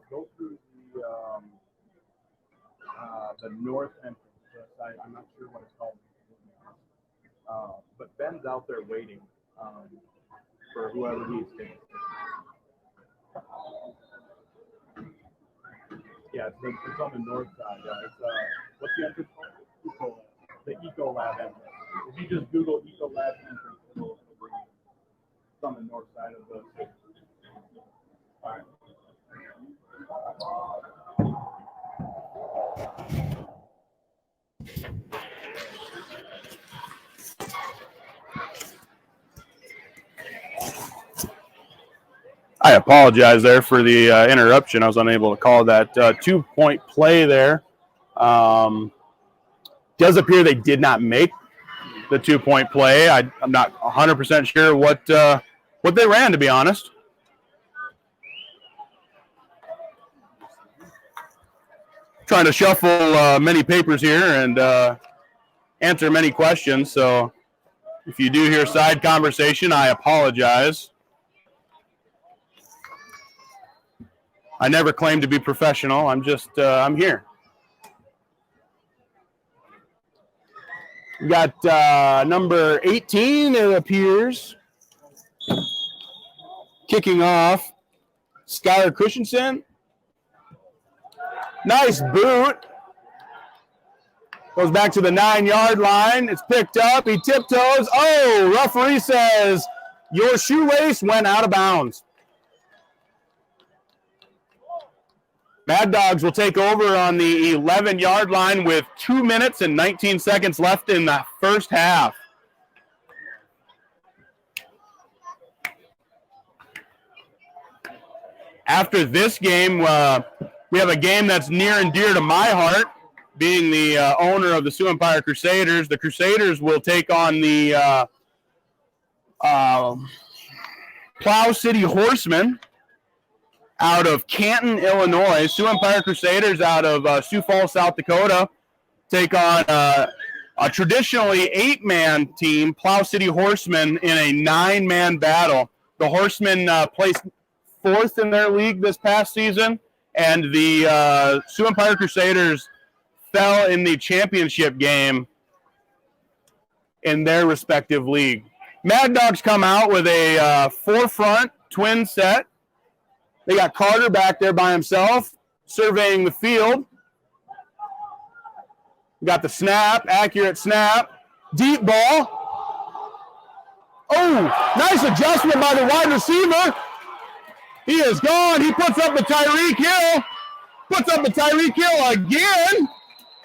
Go through the north entrance. I'm not sure what it's called. But Ben's out there waiting for whoever he's taking. Yeah, it's on the north side. It's what's the entrance called? The Eco Lab entrance. If you just Google Eco Lab entrance, it'll bring you. It's on the north side of the city. All right. I apologize there for the interruption. I was unable to call that 2-point play there. Does appear they did not make the 2-point play. I'm not 100% sure what they ran, to be honest. Trying to shuffle many papers here and answer many questions. So if you do hear side conversation, I apologize. I never claim to be professional. I'm just, I'm here. We got number 18, it appears. Kicking off, Skylar Christensen. Nice boot. Goes back to the 9-yard line. It's picked up. He tiptoes. Oh, referee says your shoelace went out of bounds. Mad Dawgs will take over on the 11-yard line with 2 minutes and 19 seconds left in the first half. After this game, we have a game that's near and dear to my heart, being the owner of the Sioux Empire Crusaders. The Crusaders will take on the Plow City Horsemen out of Canton, Illinois. Sioux Empire Crusaders out of Sioux Falls, South Dakota, take on a traditionally 8-man team, Plow City Horsemen, in a 9-man battle. The Horsemen placed 4th in their league this past season, and the Sioux Empire Crusaders fell in the championship game in their respective league. Mad Dawgs come out with a 4-front twin set. They got Carter back there by himself, surveying the field. Got the snap, accurate snap. Deep ball. Oh, nice adjustment by the wide receiver. He is gone. He puts up the Tyreek Hill. Puts up the Tyreek Hill again.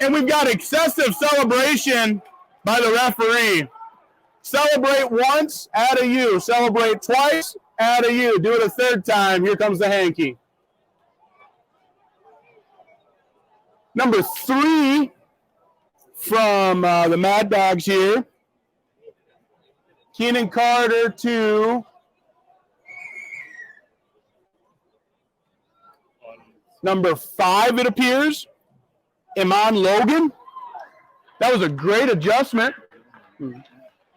And we've got excessive celebration by the referee. Celebrate once, add a U. Celebrate twice, add a U. Do it a third time. Here comes the hanky. Number 3 from the Mad Dawgs here. Keenan Carter to number 5, it appears. Iman Logan. That was a great adjustment.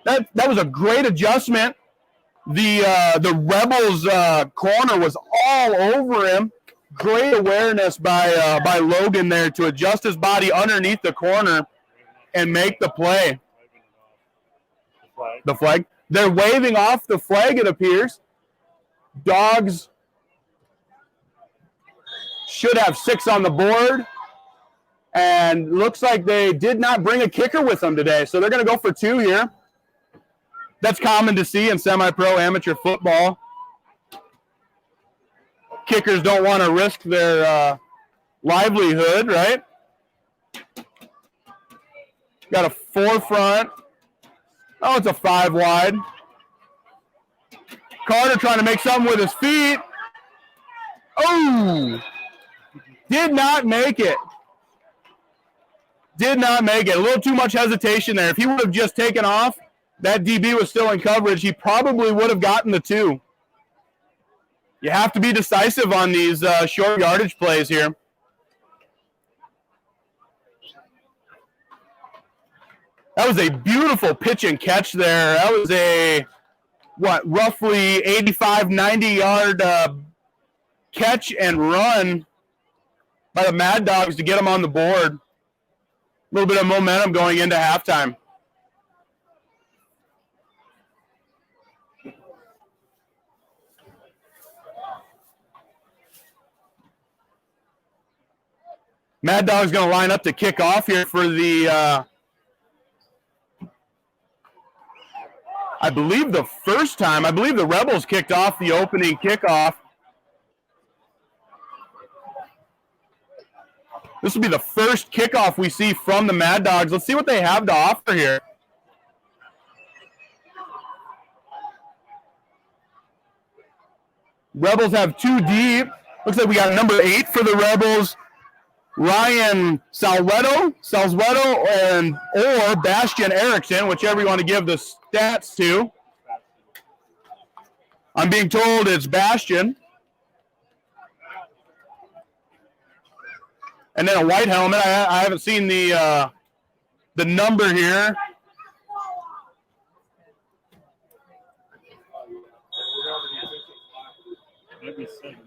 That was a great adjustment. The Rebels corner was all over him. Great awareness by Logan there to adjust his body underneath the corner and make the play. The flag. They're waving off the flag, it appears. Dawgs should have 6 on the board. And looks like they did not bring a kicker with them today. So they're going to go for 2 here. That's common to see in semi-pro amateur football. Kickers don't want to risk their livelihood, right? Got a 4 front. Oh, it's a 5 wide. Carter trying to make something with his feet. Oh! Did not make it. Did not make it. A little too much hesitation there. If he would have just taken off, that DB was still in coverage, he probably would have gotten the 2. You have to be decisive on these short yardage plays here. That was a beautiful pitch and catch there. That was a, roughly 85, 90-yard catch and run by the Mad Dawgs to get them on the board. A little bit of momentum going into halftime. Mad Dawgs going to line up to kick off here for the, I believe the first time. I believe the Rebels kicked off the opening kickoff. This will be the first kickoff we see from the Mad Dawgs. Let's see what they have to offer here. Rebels have 2 deep. Looks like we got number 8 for the Rebels. Ryan Salweto, and or Bastian Erickson, whichever you want to give the stats to. I'm being told it's Bastian. And then a white helmet. I haven't seen the number here. Maybe 7.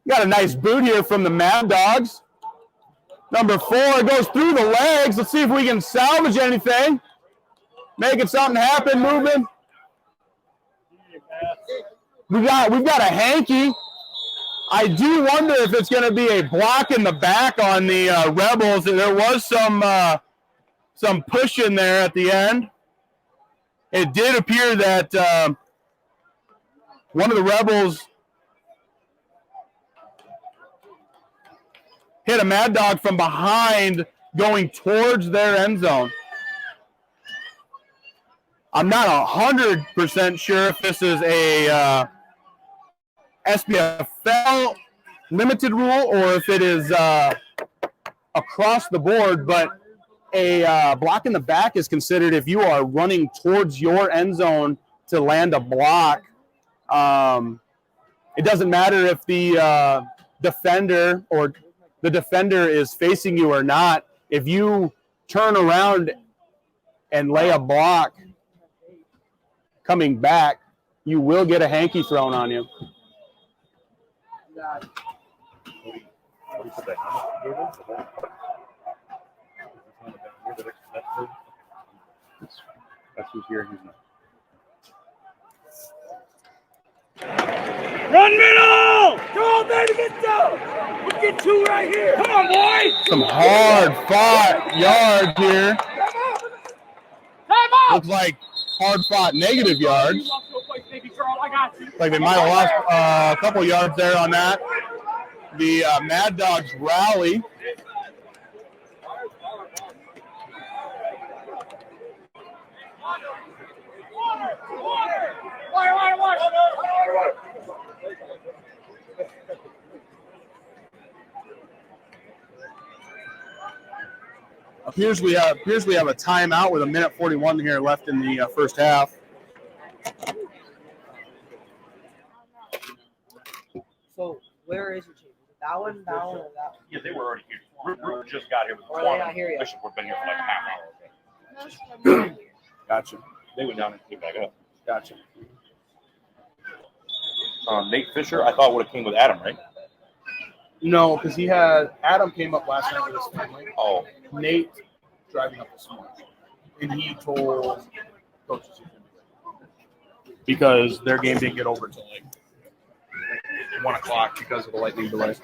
Got a nice boot here from the Mad Dogs. Number 4 goes through the legs. Let's see if we can salvage anything. Making something happen, moving. We've got a hanky. I do wonder if it's going to be a block in the back on the Rebels. There was some push in there at the end. It did appear that one of the Rebels hit a Mad Dog from behind going towards their end zone. I'm not 100% sure if this is a SBFL limited rule or if it is across the board, but a block in the back is considered if you are running towards your end zone to land a block. It doesn't matter if the defender is facing you or not. If you turn around and lay a block coming back, you will get a hanky thrown on you. That's who's here. He's not. Run middle! Come on, baby, get down! We'll get 2 right here. Come on, boy! Some hard-fought yards here. Time out! Looks like hard-fought negative yards. Like they might have lost a couple yards there on that. The Mad Dogs rally. Appears we have a timeout with 1:41 here left in the first half. So where is your team? Is it that one, or that one? Yeah, they were already here. Root just got here with Or are they not here yet? Bishop would have been here for like a half hour. Gotcha. They went down and came back up. Gotcha. Nate Fisher, I thought would have came with Adam, right? No, because Adam came up last night with his family. Oh, Nate driving up this morning, and he told coaches he couldn't do it because their game didn't get over until like 1 o'clock because of the lightning delay.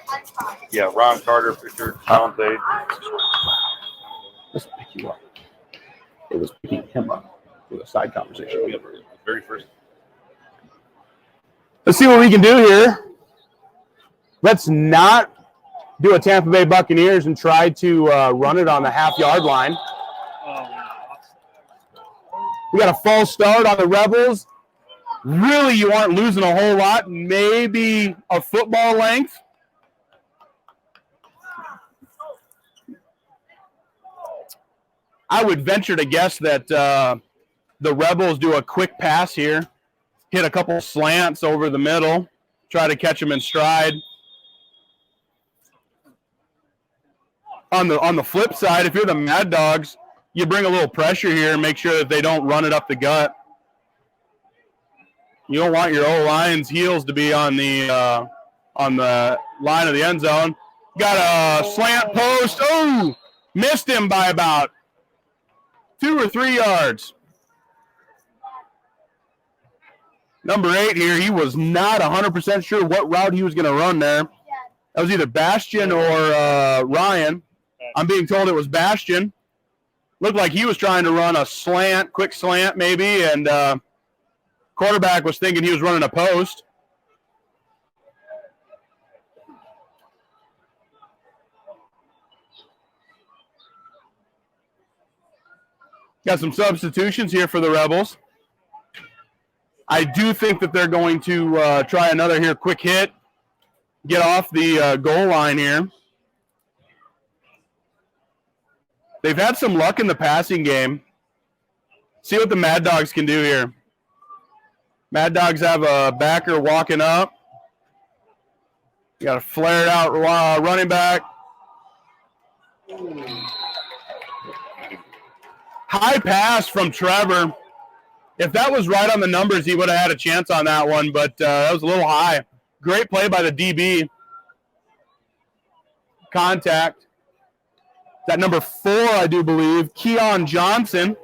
yeah, Ron Carter, Fisher, Talente. Let's pick you up. It was picking him up with a side conversation. Yeah, very first. Let's see what we can do here. Let's not do a Tampa Bay Buccaneers and try to run it on the half-yard line. We got a false start on the Rebels. Really, you aren't losing a whole lot. Maybe a football length. I would venture to guess that the Rebels do a quick pass here, hit a couple slants over the middle, try to catch them in stride. On the flip side, if you're the Mad Dogs, you bring a little pressure here and make sure that they don't run it up the gut. You don't want your O-line's heels to be on the line of the end zone. Got a slant post. Oh, missed him by about 2 or 3 yards. Number 8 here, he was not 100% sure what route he was going to run there. That was either Bastian or Ryan. I'm being told it was Bastian. Looked like he was trying to run a slant, quick slant maybe, and quarterback was thinking he was running a post. Got some substitutions here for the Rebels. I do think that they're going to try another here, quick hit, get off the goal line here. They've had some luck in the passing game. See what the Mad Dogs can do here. Mad Dogs have a backer walking up. You got a flared out running back. High pass from Trevor. If that was right on the numbers, he would have had a chance on that one, but that was a little high. Great play by the DB. Contact. That number 4, I do believe, Keon Johnson.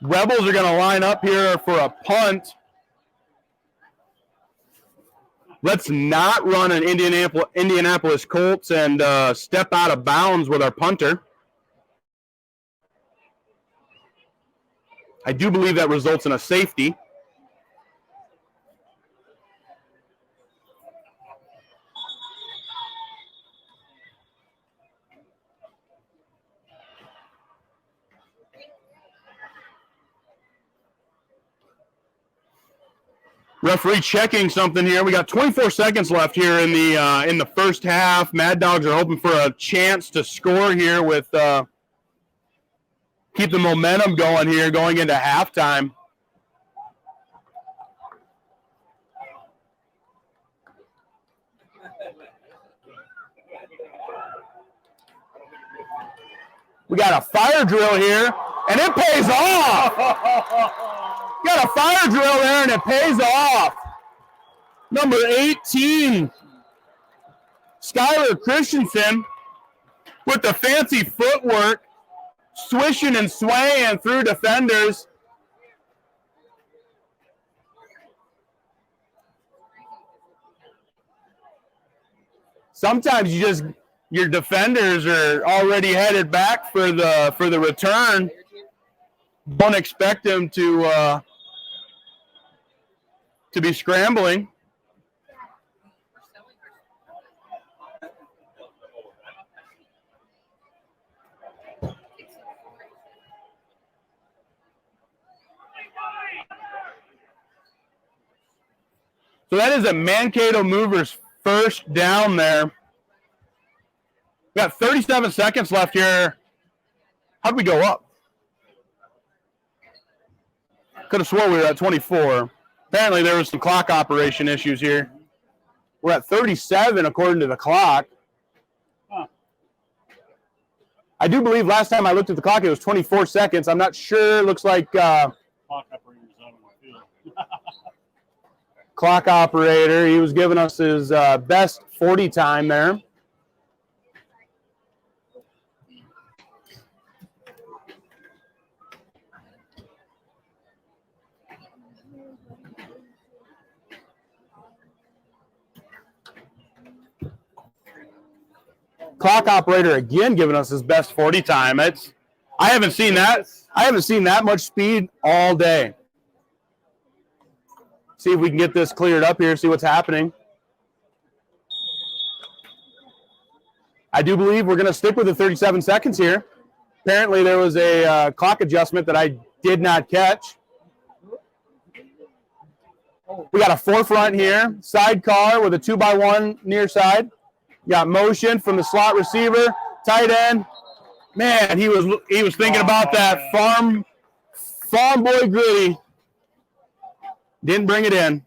Rebels are going to line up here for a punt. Let's not run an Indianapolis Colts and step out of bounds with our punter. I do believe that results in a safety. Referee checking something here. We got 24 seconds left here in the first half. Mad Dogs are hoping for a chance to score here with keep the momentum going here going into halftime. We got a fire drill here, and it pays off. Got a fire drill there, and it pays off. Number 18, Skylar Christensen with the fancy footwork, swishing and swaying through defenders. Sometimes your defenders are already headed back for the return. Don't expect them to be scrambling. So that is a Mankato Movers first down there. We got 37 seconds left here. How'd we go up? Could have swore we were at 24. Apparently there was some clock operation issues here. We're at 37 according to the clock. Huh. I do believe last time I looked at the clock it was 24 seconds. I'm not sure. It looks like Clock operator's out on the field. clock operator. He was giving us his best 40 time there. Clock operator again giving us his best 40 time. I haven't seen that. I haven't seen that much speed all day. See if we can get this cleared up here, see what's happening. I do believe we're going to stick with the 37 seconds here. Apparently there was a clock adjustment that I did not catch. We got a forefront here, sidecar with a 2x1 near side. Got motion from the slot receiver, tight end. Man, he was thinking about that farm boy gritty. Didn't bring it in.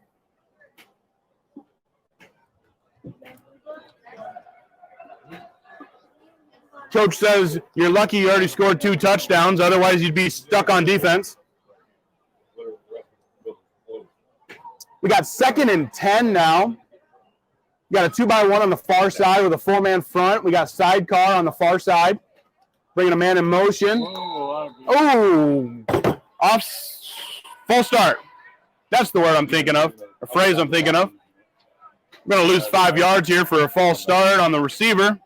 Coach says you're lucky you already scored 2 touchdowns, otherwise you'd be stuck on defense. We got 2nd and 10 now. We got a 2x1 on the far side with a 4-man front. We got sidecar on the far side. Bringing a man in motion. Oh, full start. That's the word I'm thinking of, a phrase I'm thinking of. We're going to lose 5 yards here for a false start on the receiver.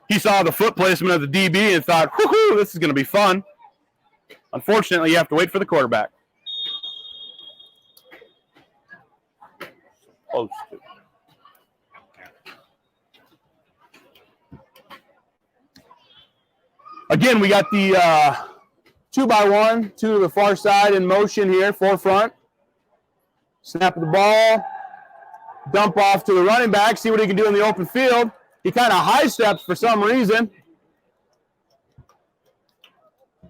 He saw the foot placement of the DB and thought, whoo-hoo, this is going to be fun. Unfortunately, you have to wait for the quarterback. Posted. Again, we got the 2x1 to the far side in motion here, forefront. Snap of the ball. Dump off to the running back. See what he can do in the open field. He kind of high steps for some reason.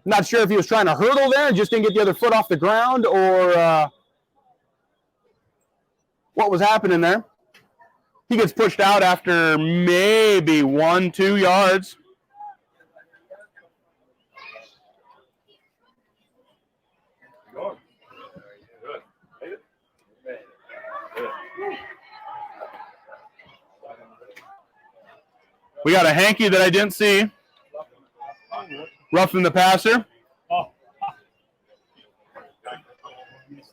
Not sure if he was trying to hurdle there and just didn't get the other foot off the ground or what was happening there. He gets pushed out after maybe 1-2 yards. We got a hanky that I didn't see. Roughing the passer.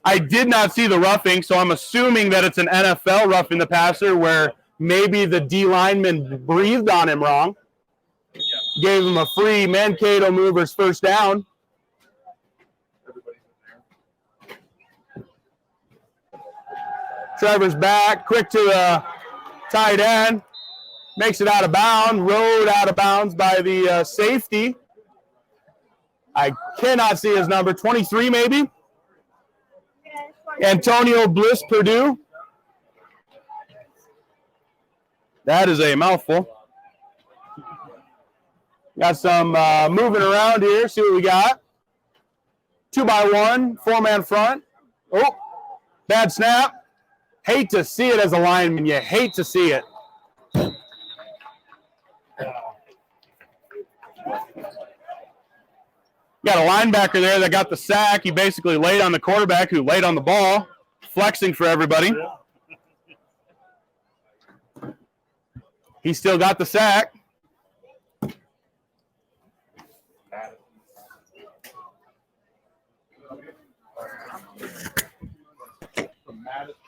I did not see the roughing, so I'm assuming that it's an NFL roughing the passer where maybe the D lineman breathed on him wrong. Gave him a free Mankato Movers first down. Trevor's back, quick to the tight end. Makes it out of bounds, rode out of bounds by the safety. I cannot see his number, 23 maybe. Antonio Bliss Purdue. That is a mouthful. Got some moving around here. See what we got. 2x1, 4-man front. Oh, bad snap. Hate to see it as a lineman. You hate to see it. Got a linebacker there that got the sack. He basically laid on the quarterback who laid on the ball, flexing for everybody. He still got the sack. Madison.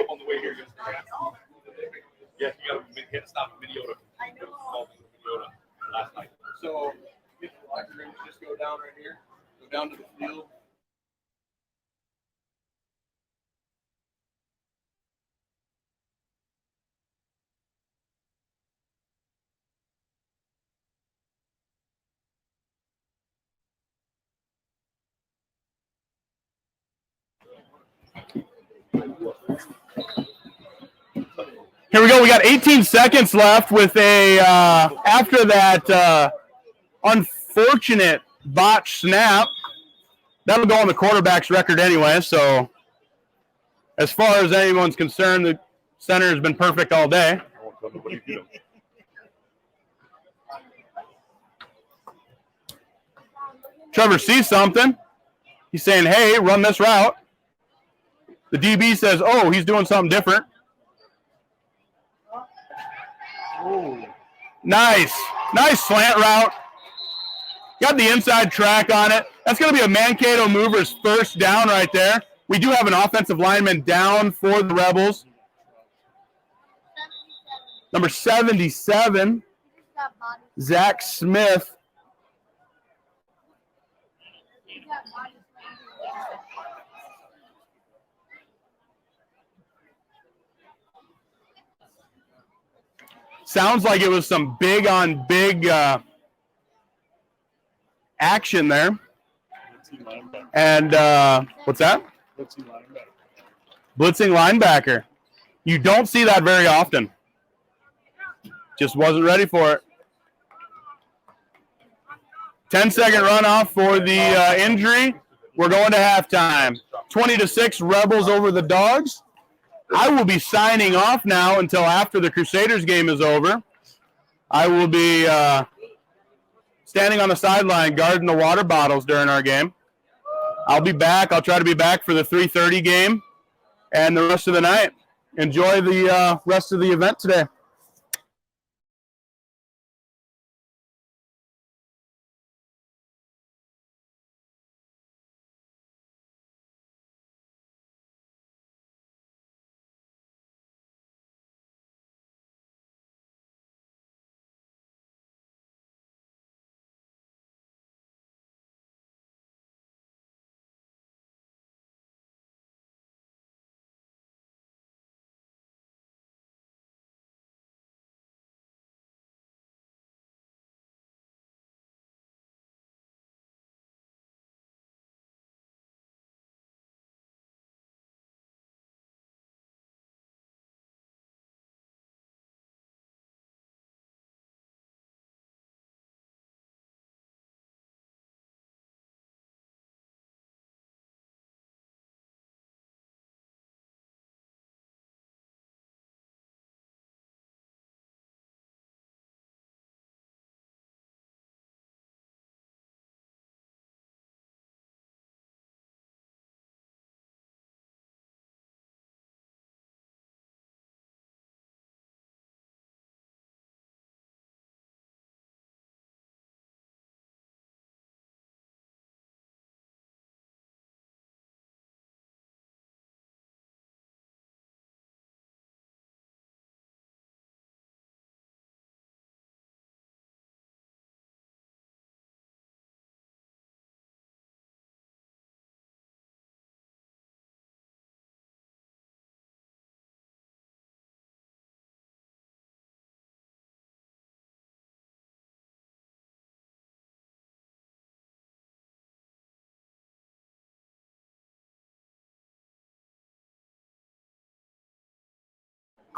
On the way here. Yes, you got to hit stop at Minnesota. I know. Last night. So, if the locker room, just go down right here. Go down to the field. Here we go. We got 18 seconds left with a, after that unfortunate botch snap. That'll go on the quarterback's record anyway. So as far as anyone's concerned, the center has been perfect all day. Trevor sees something. He's saying, hey, run this route. The DB says, oh, he's doing something different. Ooh. Nice slant route. Got the inside track on it. That's going to be a Mankato Movers first down right there. We do have an offensive lineman down for the Rebels. Number 77, Zach Smith. Sounds like it was some big on big action there. And what's that? Blitzing linebacker. You don't see that very often. Just wasn't ready for it. 10-second runoff for the injury. We're going to halftime. 20-6, Rebels over the Dawgs. I will be signing off now until after the Crusaders game is over. I will be standing on the sideline guarding the water bottles during our game. I'll be back. I'll try to be back for the 3:30 game and the rest of the night. Enjoy the rest of the event today.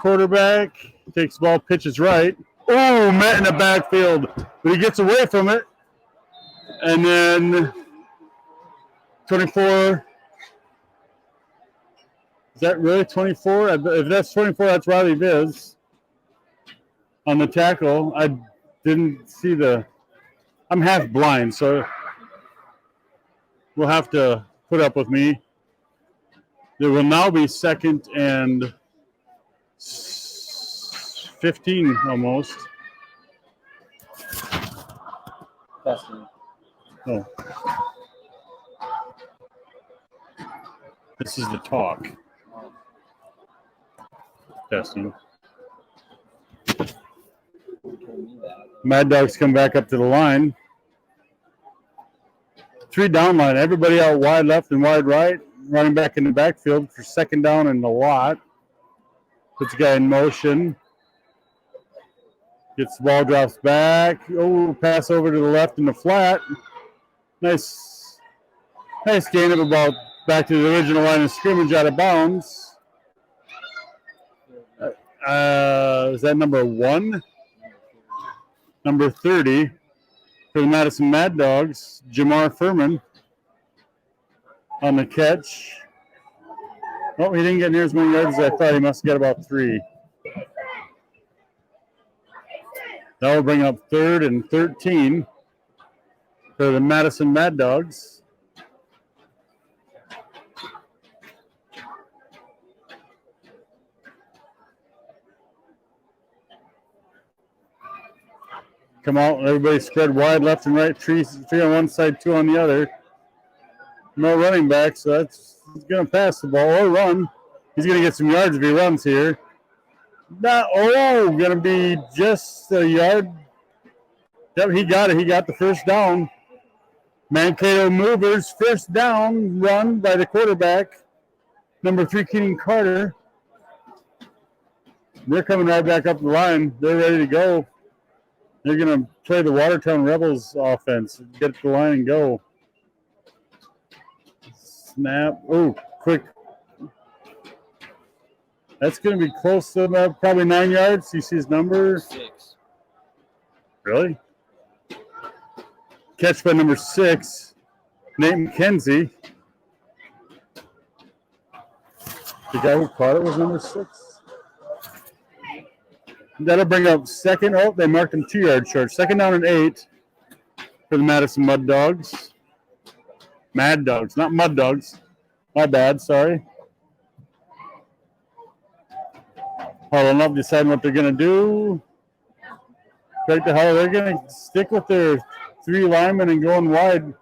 quarterback. Takes the ball, pitches right. Oh, met in the backfield. But he gets away from it. And then 24. Is that really 24? If that's 24, that's Riley Viz on the tackle. I didn't see I'm half blind, so we'll have to put up with me. There will now be 2nd and 15 almost. Oh. This is the talk. Testing. Mad Dogs come back up to the line. 3 down line. Everybody out wide left and wide right. Running back in the backfield for 2nd down and a lot. Puts the guy in motion. Gets the ball, drops back. Oh, pass over to the left in the flat. Nice gain of about back to the original line of scrimmage out of bounds. Is that number 1? Number 30 for the Madison Mad Dogs, Jamar Furman on the catch. Oh, he didn't get near as many yards as I thought. He must get about 3. That will bring up 3rd and 13 for the Madison Mad Dogs. Come out, everybody spread wide left and right. 3 on one side, 2 on the other. No running back, so he's going to pass the ball or run. He's going to get some yards if he runs here. Going to be just a yard. Yep, he got it. He got the first down. Mankato Movers, first down run by the quarterback, number 3, Keenan Carter. They're coming right back up the line. They're ready to go. They're going to play the Watertown Rebels offense. Get to the line and go. Snap. Oh, quick. That's going to be close to probably 9 yards. You see his number? 6. Really? Catch by number 6, Nate McKenzie. The guy who caught it was number 6. That'll bring up 2nd. Oh, they marked him 2 yards short. 2nd down and 8 for the Madison Mud Dogs. Mad Dogs, not Mud Dogs. My bad, sorry. Huddling up, deciding what they're going to do. Right to how they're going to stick with their 3 linemen and going wide.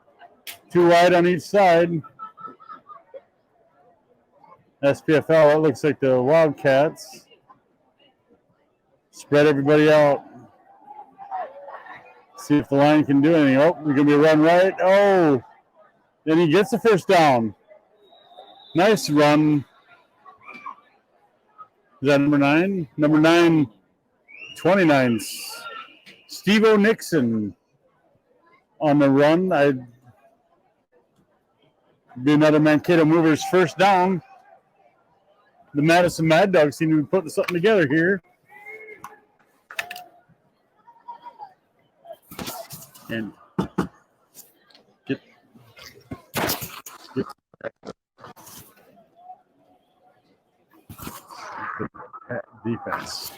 2 wide on each side. SPFL, it looks like the Wildcats. Spread everybody out. See if the line can do anything. Oh, we're going to be a run right. Oh, then he gets the first down. Nice run. Is that number 9? Number 9, 29. Steve-O Nixon on the run. I'd be another Mankato Movers first down. The Madison Mad Dogs seem to be putting something together here. And get defense.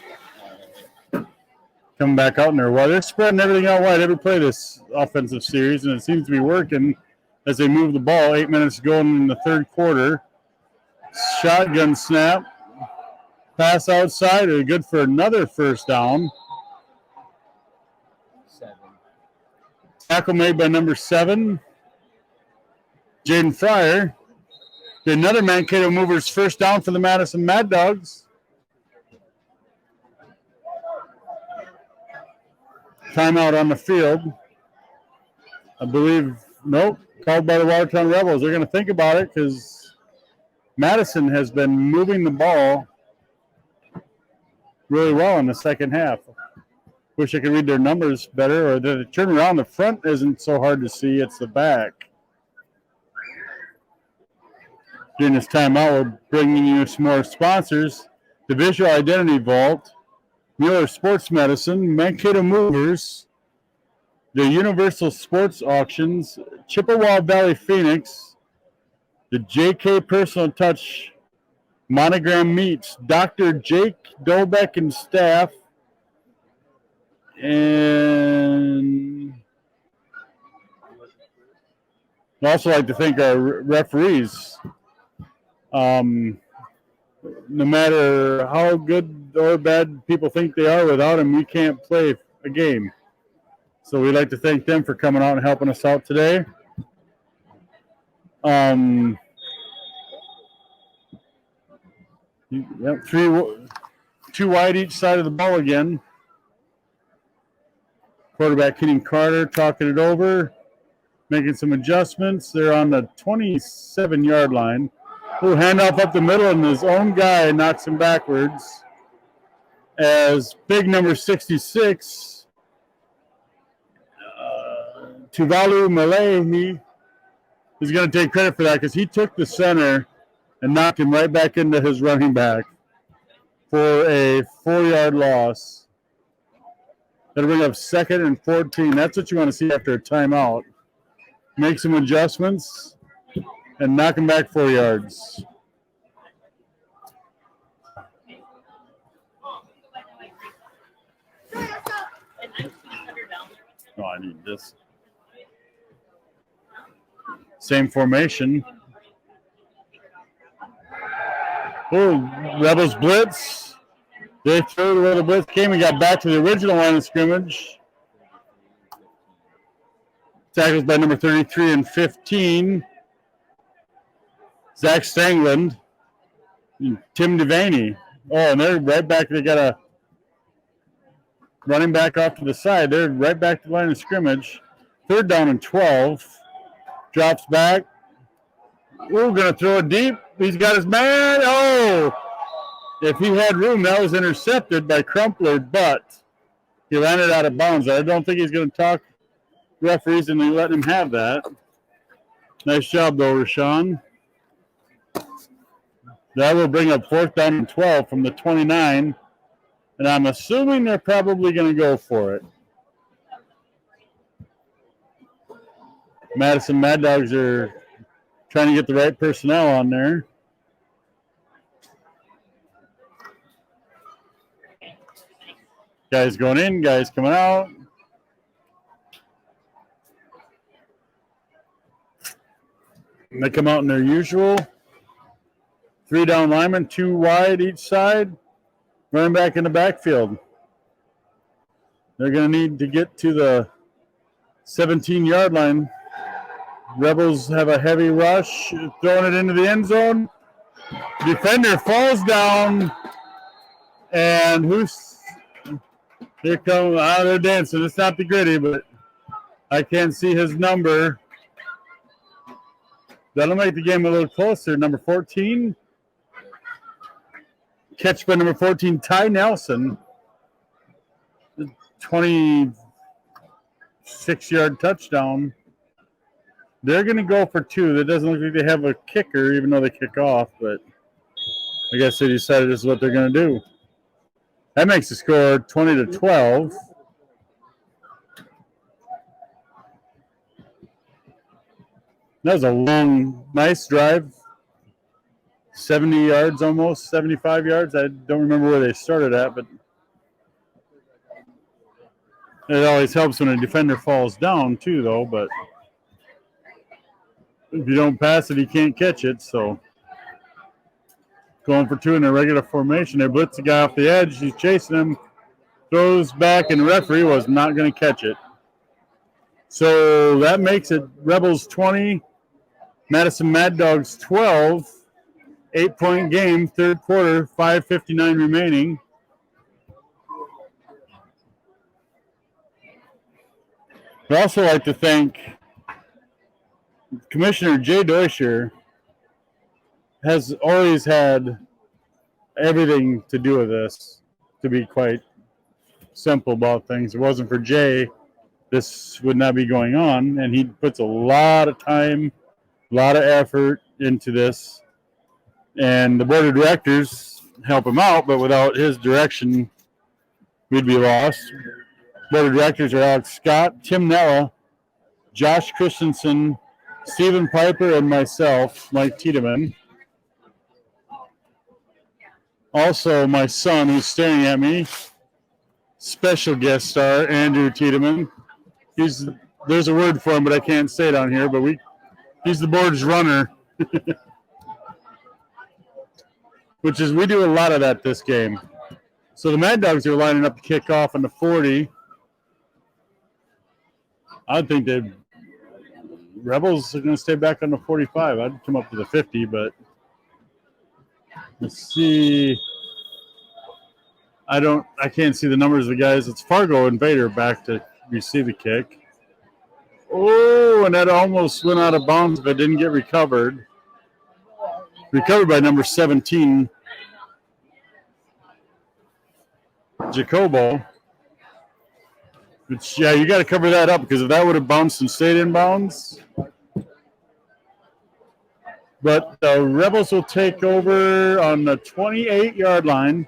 Coming back out in there. Well, they're spreading everything out wide every play this offensive series, and it seems to be working as they move the ball. 8 minutes going in the 3rd quarter. Shotgun snap. Pass outside. Good for another first down. 7. Tackle made by number 7, Jaden Fryer. Another Mankato Movers first down for the Madison Mad Dogs. Timeout on the field. I believe, nope, called by the Watertown Rebels. They're going to think about it because Madison has been moving the ball really well in the second half. Wish I could read their numbers better, or the turnaround. The front isn't so hard to see. It's the back. During this timeout, we're bringing you some more sponsors. the Visual Identity Vault, Mueller Sports Medicine, Mankato Movers, the Universal Sports Auctions, Chippewa Valley Phoenix, the JK Personal Touch Monogram Meats, Dr. Jake Dolbeck and staff, and I'd also like to thank our referees. No matter how good or bad people think they are, without them, we can't play a game. So we'd like to thank them for coming out and helping us out today. Yep, two wide each side of the ball again. Quarterback Kenny Carter talking it over, making some adjustments. They're on the 27-yard line. Ooh, handoff up the middle, and his own guy knocks him backwards. As big number 66, Tuvalu Malahi, is going to take credit for that because he took the center and knocked him right back into his running back for a 4-yard loss. That'll bring up 2nd and 14. That's what you want to see after a timeout. Make some adjustments and knock him back 4 yards. Oh, I need this. Same formation. Oh, Rebels blitz. They threw it where the blitz came and got back to the original line of scrimmage. Tackles by number 33 and 15. Zach Stangland. Tim Devaney. Oh, and they're right back. They got a running back off to the side. They're right back to the line of scrimmage. 3rd down and 12. Drops back. We're going to throw it deep. He's got his man. Oh! If he had room, that was intercepted by Crumpler, but he landed out of bounds. I don't think he's going to talk referees and they let him have that. Nice job, though, Rashawn. That will bring up 4th down and 12 from the 29, and I'm assuming they're probably going to go for it. Madison Mad Dogs are trying to get the right personnel on there. Guys going in, guys coming out. And they come out in their usual. 3 down linemen, 2 wide each side. Running back in the backfield. They're going to need to get to the 17-yard line. Rebels have a heavy rush, throwing it into the end zone. Defender falls down, and here come, they're dancing. It's not the gritty, but I can't see his number. That'll make the game a little closer. Number 14. Catch by number 14, Ty Nelson. 26-yard touchdown. They're going to go for 2. That doesn't look like they have a kicker, even though they kick off, but I guess they decided this is what they're going to do. That makes the score 20-12. That was a long, nice drive. 70 yards almost, 75 yards. I don't remember where they started at, but it always helps when a defender falls down too, though, but if you don't pass it, you can't catch it, so going for 2 in a regular formation. They blitz the guy off the edge. He's chasing him, throws back, and the referee was not going to catch it. So that makes it Rebels 20, Madison Mad Dogs 12. 8-point game, 3rd quarter, 5:59 remaining. I'd also like to thank Commissioner Jay Deutscher. Has always had everything to do with this, to be quite simple about things. If it wasn't for Jay, this would not be going on, and he puts a lot of time, a lot of effort into this. And the board of directors help him out, but without his direction, we'd be lost. Board of directors are Alex Scott, Tim Nella, Josh Christensen, Stephen Piper, and myself, Mike Tiedemann. Also, my son, who's staring at me, special guest star, Andrew Tiedemann. There's a word for him, but I can't say it on here, but he's the board's runner. We do a lot of that this game. So the Mad Dogs are lining up to kick off on the 40. I think Rebels are going to stay back on the 45. I'd come up to the 50, but let's see. I can't see the numbers of the guys. It's Fargo and Vader back to receive the kick. Oh, and that almost went out of bounds if it didn't get recovered. Recovered by number 17, Jacobo. Which, yeah, you got to cover that up because if that would have bounced and stayed in bounds. But the Rebels will take over on the 28-yard line.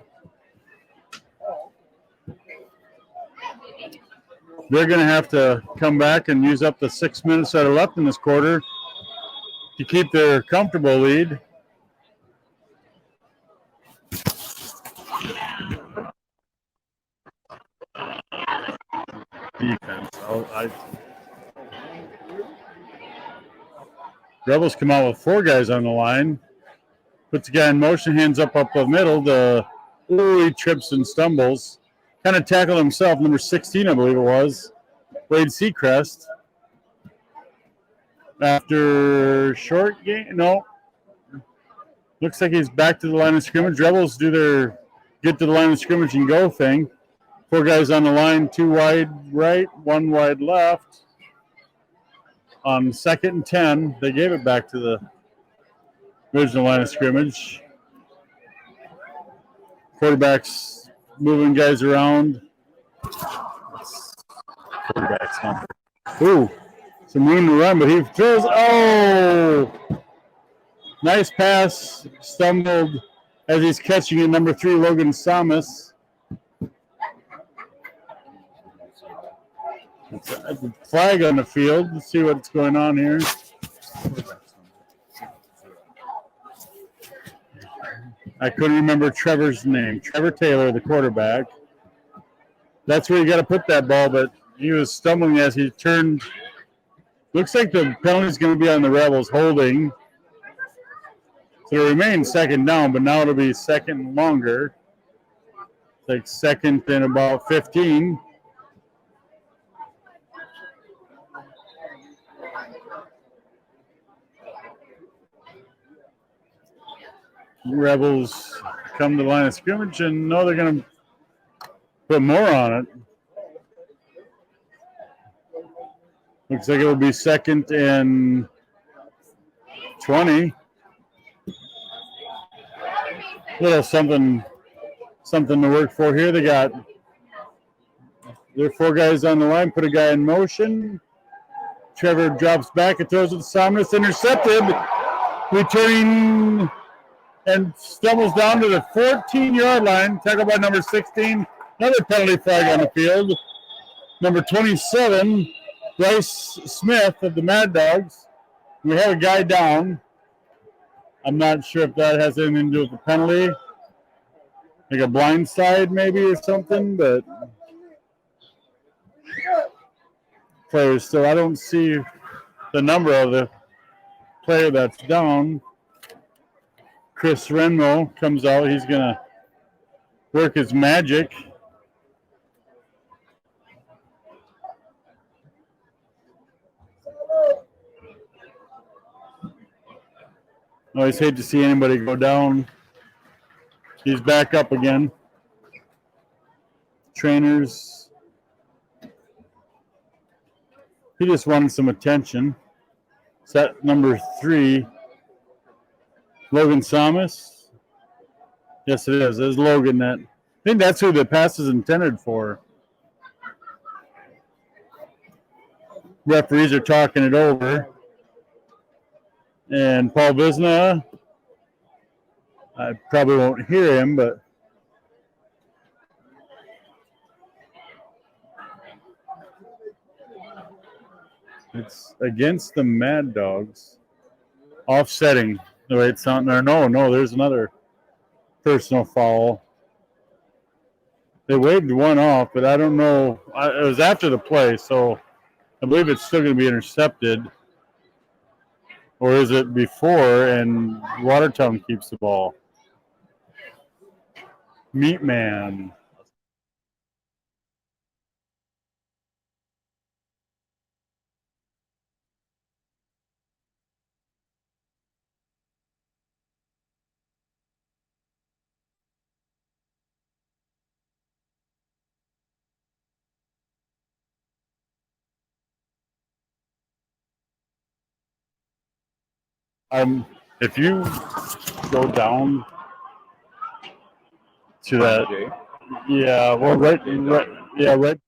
They're going to have to come back and use up the 6 minutes that are left in this quarter to keep their comfortable lead. Defense. Rebels come out with 4 guys on the line. Puts the guy in motion, hands up the middle. He trips and stumbles. Kind of tackled himself, number 16, I believe it was. Wade Seacrest. After short game, no. Looks like he's back to the line of scrimmage. Rebels do their get to the line of scrimmage and go thing. 4 guys on the line, 2 wide right, 1 wide left. On 2nd and 10, they gave it back to the original line of scrimmage. Quarterback's moving guys around. Quarterback's not. Ooh, some room to run, but he throws. Oh! Nice pass. Stumbled as he's catching it. Number 3, Logan Samus. A flag on the field. Let's see what's going on here. I couldn't remember Trevor's name. Trevor Taylor, the quarterback. That's where you got to put that ball, but he was stumbling as he turned. Looks like the penalty's going to be on the Rebels holding. So it remains 2nd down, but now it'll be 2nd and longer. Like 2nd and about 15. Rebels come to the line of scrimmage and know they're going to put more on it. Looks like it will be 2nd and 20. Little something to work for here. They got their 4 guys on the line, put a guy in motion. Trevor drops back and throws it to Somnus, intercepted. Returning and stumbles down to the 14-yard line, tackled by number 16. Another penalty flag on the field. Number 27, Bryce Smith of the Mad Dogs. We have a guy down. I'm not sure if that has anything to do with the penalty. Like a blind side maybe or something, but players still. I don't see the number of the player that's down. Chris Renmo comes out. He's going to work his magic. I always hate to see anybody go down. He's back up again. Trainers. He just wanted some attention. Set number 3. Logan Samus. Yes, it is. There's Logan. I think that's who the pass is intended for. Referees are talking it over. And Paul Visna I probably won't hear him, but it's against the Mad Dogs. Offsetting the way it's on there. No, there's another personal foul. They waved one off, but I don't know. It was after the play, so I believe it's still going to be intercepted. Or is it before and Watertown keeps the ball? Meat Man. If you go down to that, yeah, well, right, yeah, right.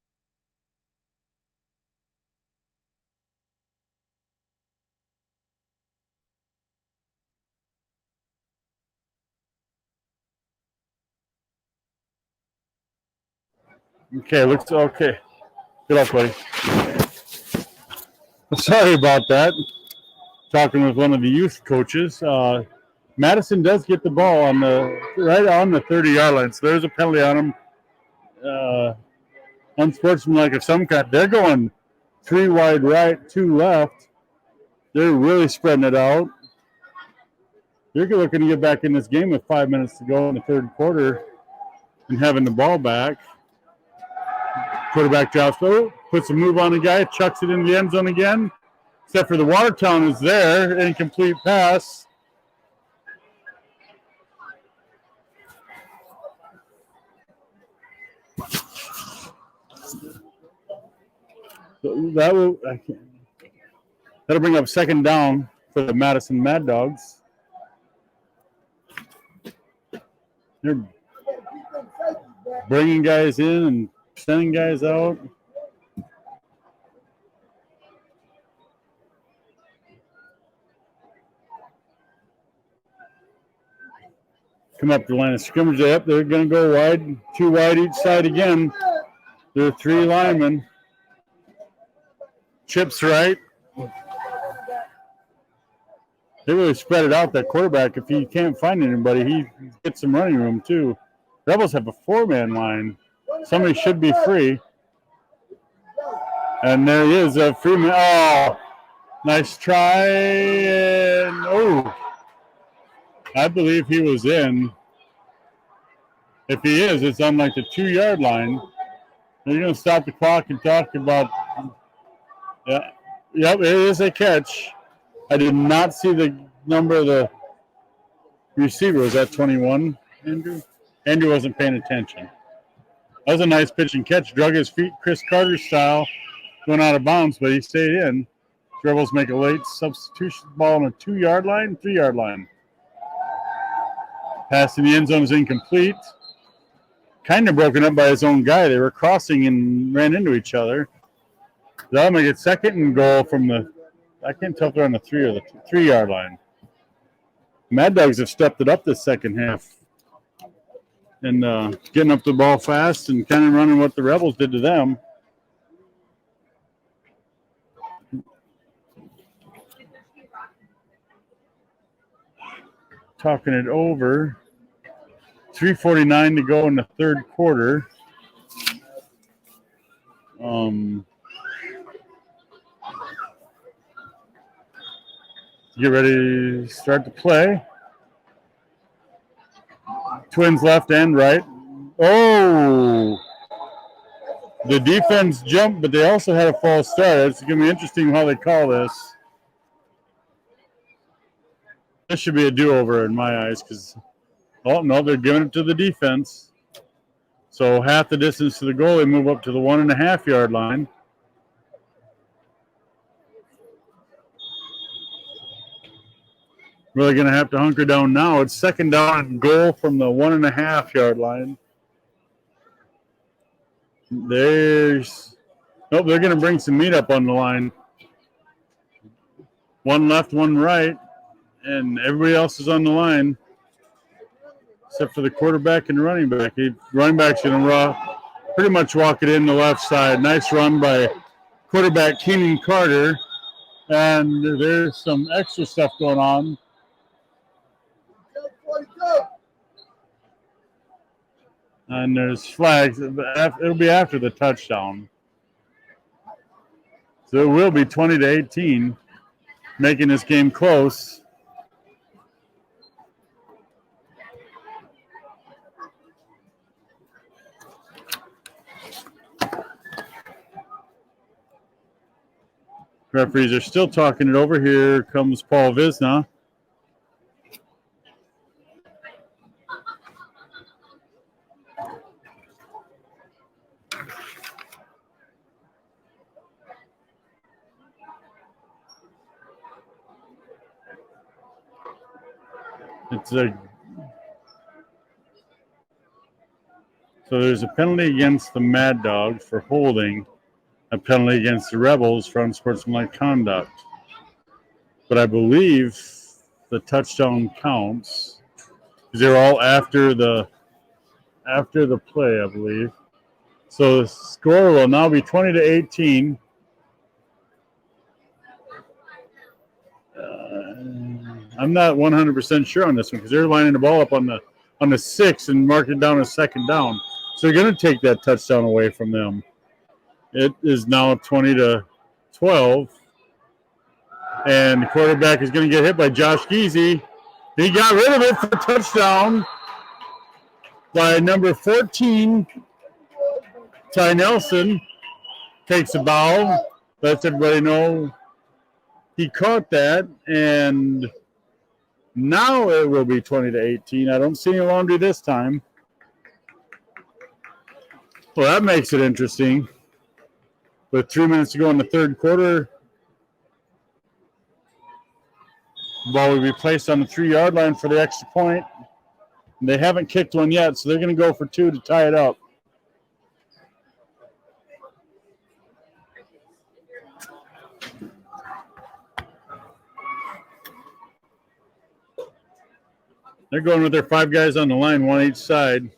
Okay, looks okay. Good luck, buddy. Sorry about that. Talking with one of the youth coaches. Madison does get the ball on right on the 30-yard line, so there's a penalty on him. Unsportsmanlike of some kind. They're going 3 wide right, 2 left. They're really spreading it out. They're looking to get back in this game with 5 minutes to go in the third quarter and having the ball back. Quarterback drops over, puts a move on the guy, chucks it in the end zone again. Except for the Watertown is there, incomplete pass. So that'll bring up second down for the Madison Mad Dogs. They're bringing guys in and sending guys out. Come up the line of scrimmage. Yep, they're going to go wide, 2 wide each side again. There are 3 linemen. Chips right. They really spread it out, that quarterback. If he can't find anybody, he gets some running room, too. Rebels have a 4-man line. Somebody should be free. And there he is, a free man. Oh, nice try. And, oh, I believe he was in. If he is, it's on like the 2-yard line. They're going to stop the clock and talk about. Yeah, yep, it is a catch. I did not see the number of the receiver. Was that 21, Andrew? Andrew wasn't paying attention. That was a nice pitch and catch. Drug his feet, Chris Carter style, going out of bounds, but he stayed in. Rebels make a late substitution ball on a 2-yard line, 3-yard line. Pass in the end zone is incomplete. Kind of broken up by his own guy. They were crossing and ran into each other. They'll make it second and goal from the, I can't tell if they're on the 3 or the 3-yard line. Mad Dogs have stepped it up this second half and getting up the ball fast and kind of running what the Rebels did to them. Talking it over. 3:49 to go in the third quarter. Get ready to start the play. Twins left and right. Oh! The defense jumped, but they also had a false start. It's going to be interesting how they call this. This should be a do-over in my eyes because, oh, no, they're giving it to the defense. So half the distance to the goal, they move up to the 1.5-yard line. Really going to have to hunker down now. It's second down and goal from the 1.5-yard line. There's, nope, they're going to bring some meat up on the line. One left, one right, and everybody else is on the line. except for the quarterback and running back. Running back's going to pretty much walk it in the left side. Nice run by quarterback Keenan Carter. And there's some extra stuff going on. And there's flags. It'll be after the touchdown. So it will be 20-18, making this game close. Referees are still talking it over. Here comes Paul Visna. So there's a penalty against the Mad Dawgs for holding, a penalty against the Rebels for unsportsmanlike conduct. But I believe the touchdown counts because they're all after the play, I believe. So the score will now be 20-18. I'm not 100% sure on this one because they're lining the ball up on the 6 and marking down a second down. So they're going to take that touchdown away from them. It is now 20-12. And the quarterback is going to get hit by Josh Geezy. He got rid of it for a touchdown by number 14. Ty Nelson takes a bow, lets everybody know he caught that, and now it will be 20-18. I don't see any laundry this time. Well, that makes it interesting. With 3 minutes to go in the third quarter, the ball will be placed on the 3-yard line for the extra point. And they haven't kicked one yet, so they're going to go for 2 to tie it up. They're going with their 5 guys on the line, 1 each side.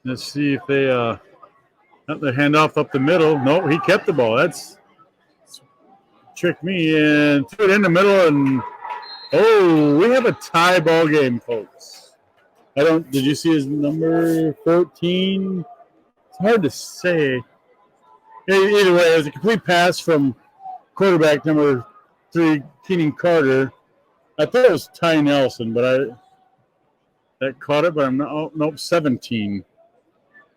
Let's see if they the handoff up the middle. No, he kept the ball. That's tricked me and threw it in the middle. And we have a tie ball game, folks. Did you see his number 14? It's hard to say. Either way, it was a complete pass from quarterback number 3, Keenan Carter. I thought it was Ty Nelson, but that caught it, but I'm not. Oh, nope, 17.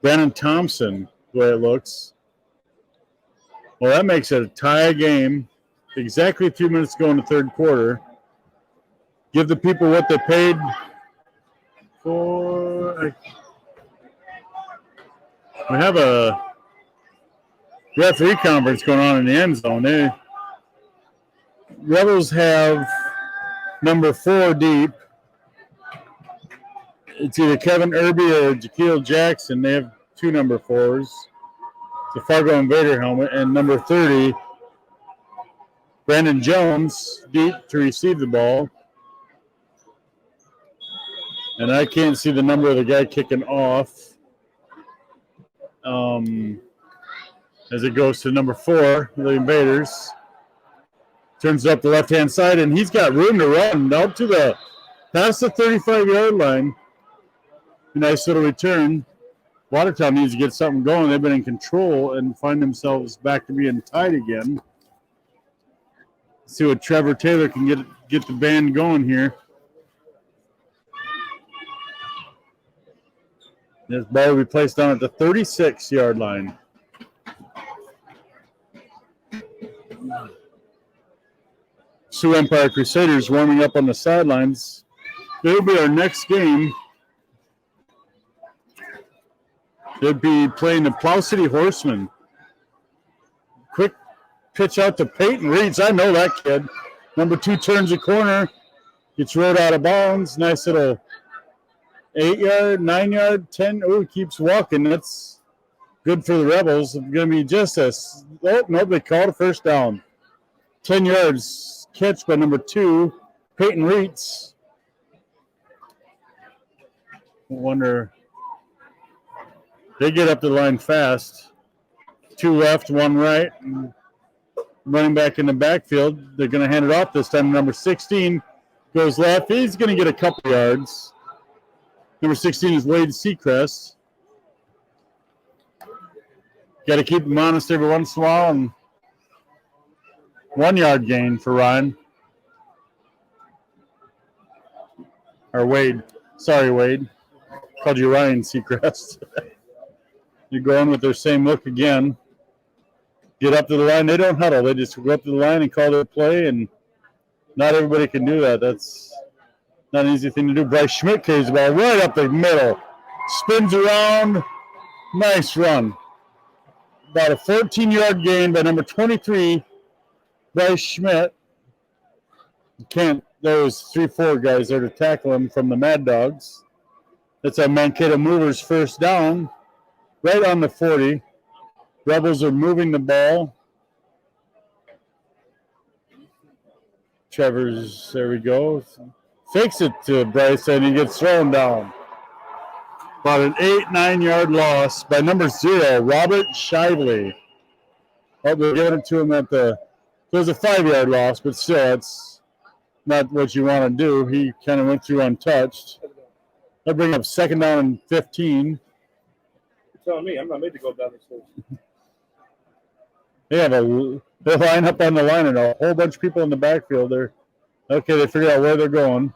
Brandon Thompson, the way it looks. Well, that makes it a tie game. Exactly 2 minutes to go in the third quarter. Give the people what they paid for. We have a referee conference going on in the end zone. Rebels have number 4 deep. It's either Kevin Irby or Jaquil Jackson. They have 2 number 4s. It's a Fargo Invader helmet. And number 30, Brandon Jones, deep to receive the ball. And I can't see the number of the guy kicking off. As it goes to number 4, the Invaders. Turns it up the left-hand side, and he's got room to run out to past the 35-yard line. Nice little return. Watertown needs to get something going. They've been in control and find themselves back to being tied again. Let's see what Trevor Taylor can get the band going here. This ball will be placed down at the 36-yard line. Sioux Empire Crusaders warming up on the sidelines. It'll be our next game. They'll be playing the Plow City Horsemen. Quick pitch out to Peyton Reeds. I know that kid. Number 2 turns the corner. Gets rode out of bounds. Nice little 8-yard, 9-yard, 10. Oh, he keeps walking. That's good for the Rebels. It's going to be just no, they called a first down. 10 yards catch by number 2, Peyton Reitz. Wonder. They get up the line fast. 2 left, 1 right. Running back in the backfield. They're going to hand it off this time. Number 16 goes left. He's going to get a couple yards. Number 16 is Wade Seacrest. Got to keep him honest every once in a while. And 1 yard gain for Ryan. Or Wade. Sorry, Wade. Called you Ryan Seacrest. You're going with their same look again. Get up to the line. They don't huddle. They just go up to the line and call their play, and not everybody can do that. That's not an easy thing to do. Bryce Schmidt carries the ball right up the middle. Spins around. Nice run. About a 14-yard gain by number 23, Bryce Schmidt. There was 3-4 guys there to tackle him from the Mad Dogs. That's a Mankato Movers first down. Right on the 40. Rebels are moving the ball. Trevor's, there we go. Fakes it to Bryce and he gets thrown down. About an 8-9 yard loss by number 0, Robert Shively. Oh, they're giving it to him at the, so it was a 5-yard loss, but still, that's not what you want to do. He kind of went through untouched. They'll bring up 2nd down and 15. You're telling me I'm not made to go down the stairs. They line up on the line and a whole bunch of people in the backfield. They figure out where they're going.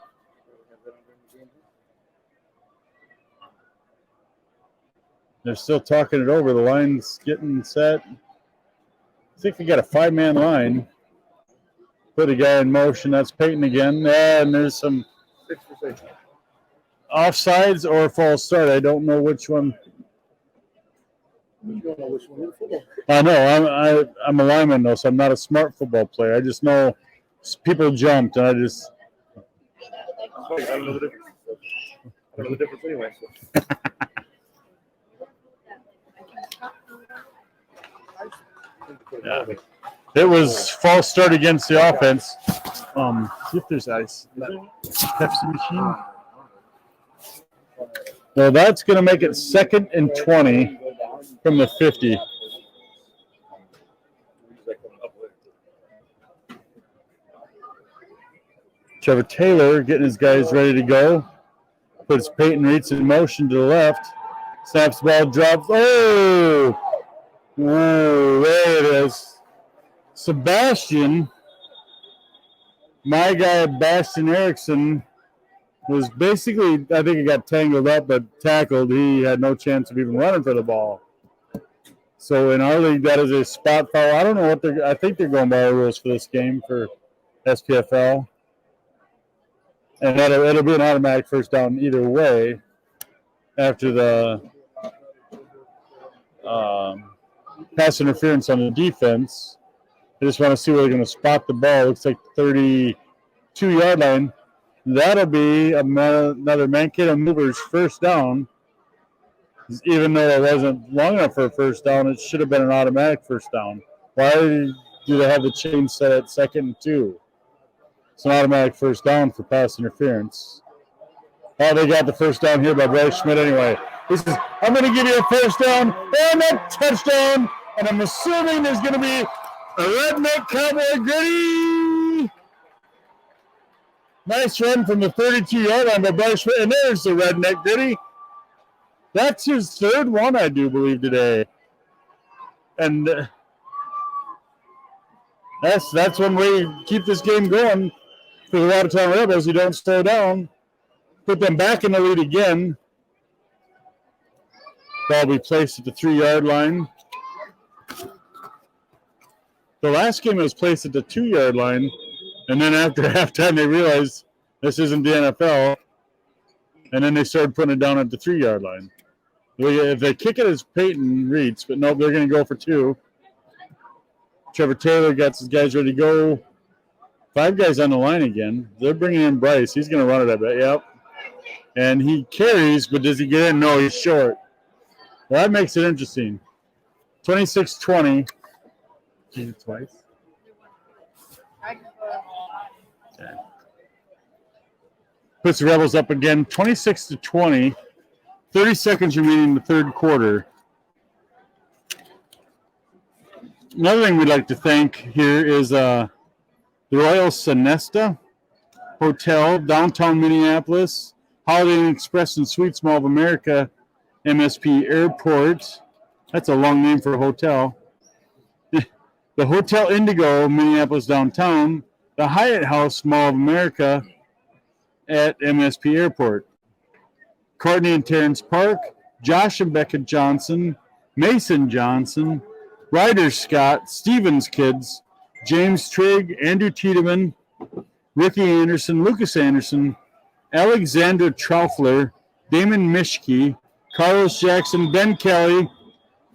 They're still talking it over. The line's getting set. I think they got a 5-man line. Put a guy in motion. That's Peyton again. And there's some offsides or false start. I don't know which one. You don't know which one is football. I know. I'm a lineman, though, so I'm not a smart football player. I just know people jumped, and I just. I don't know the difference. I don't know the difference anyway. So. Yeah. It was false start against the offense. See if there's ice. Pepsi machine. Well, that's going to make it 2nd and 20 from the 50. Trevor Taylor getting his guys ready to go. Puts Peyton Reitz in motion to the left. Snaps the ball, drops. Oh! Whoa, there it is. Sebastian, my guy, Bastion Erickson, was basically, I think he got tangled up, but tackled. He had no chance of even running for the ball. So in our league, that is a spot foul. I don't know what I think they're going by the rules for this game for SPFL. And it'll be an automatic first down either way after the pass interference on the defense. I just want to see where they're going to spot the ball. Looks like 32-yard line. That'll be another Mankato Movers first down. Even though it wasn't long enough for a first down, it should have been an automatic first down. Why do they have the chain set at 2nd and 2? It's an automatic first down for pass interference. Oh, they got the first down here by Bryce Schmidt anyway. He says, I'm going to give you a first down and a touchdown. And I'm assuming there's going to be a redneck cowboy gritty. Nice run from the 32-yard line by Bryce Schmidt. And there's the redneck gritty. That's his 3rd one, I do believe, today. And that's one way you keep this game going for the Watertown Rebels. You don't slow down. Put them back in the lead again. Ball will be placed at the 3-yard line. The last game was placed at the 2-yard line, and then after halftime they realized this isn't the NFL, and then they started putting it down at the 3-yard line. If they kick it as Peyton Reitz, but nope, they're going to go for 2. Trevor Taylor gets his guys ready to go. 5 guys on the line again. They're bringing in Bryce. He's going to run it, I bet. Yep. And he carries, but does he get in? No, he's short. Well, that makes it interesting. 26-20. Twice. Okay. Puts the Rebels up again, 26-20. 30 seconds remaining in the third quarter. Another thing we'd like to thank here is the Royal Sonesta Hotel, downtown Minneapolis, Holiday Inn Express and Suites Mall of America, MSP Airport. That's a long name for a hotel. The Hotel Indigo, Minneapolis downtown, the Hyatt House Mall of America at MSP Airport. Courtney and Terrence Park, Josh and Becca Johnson, Mason Johnson, Ryder Scott, Stevens Kids, James Trigg, Andrew Tiedemann, Ricky Anderson, Lucas Anderson, Alexander Traufler, Damon Mischke, Carlos Jackson, Ben Kelly,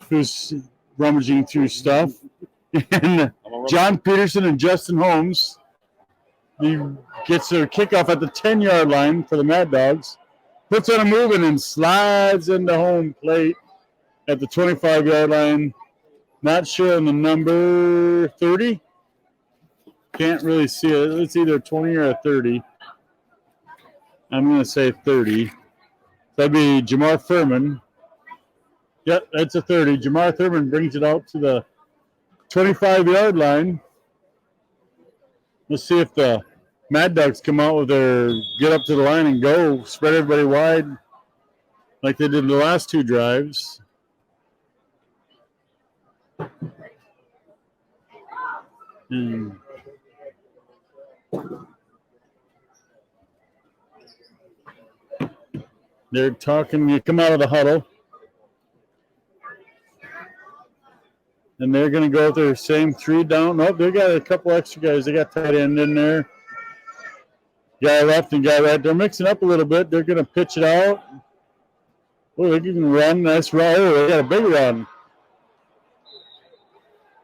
who's rummaging through stuff, and John Peterson and Justin Holmes. He gets a kickoff at the 10-yard line for the Mad Dogs. Puts on a move and slides into home plate at the 25-yard line. Not sure on the number 30. Can't really see it. It's either 20 or a 30. I'm going to say 30. That'd be Jamar Thurman. Yep, that's a 30. Jamar Thurman brings it out to the 25-yard line. Let's see if the Mad Dogs come out with their get up to the line and go, spread everybody wide like they did the last two drives. They're talking, you come out of the huddle. And they're going to go with their same three down. Nope, they got a couple extra guys. They got tight end in there. Guy left and guy right. They're mixing up a little bit. They're going to pitch it out. Oh, they can run. Nice run. Oh, they got a big run.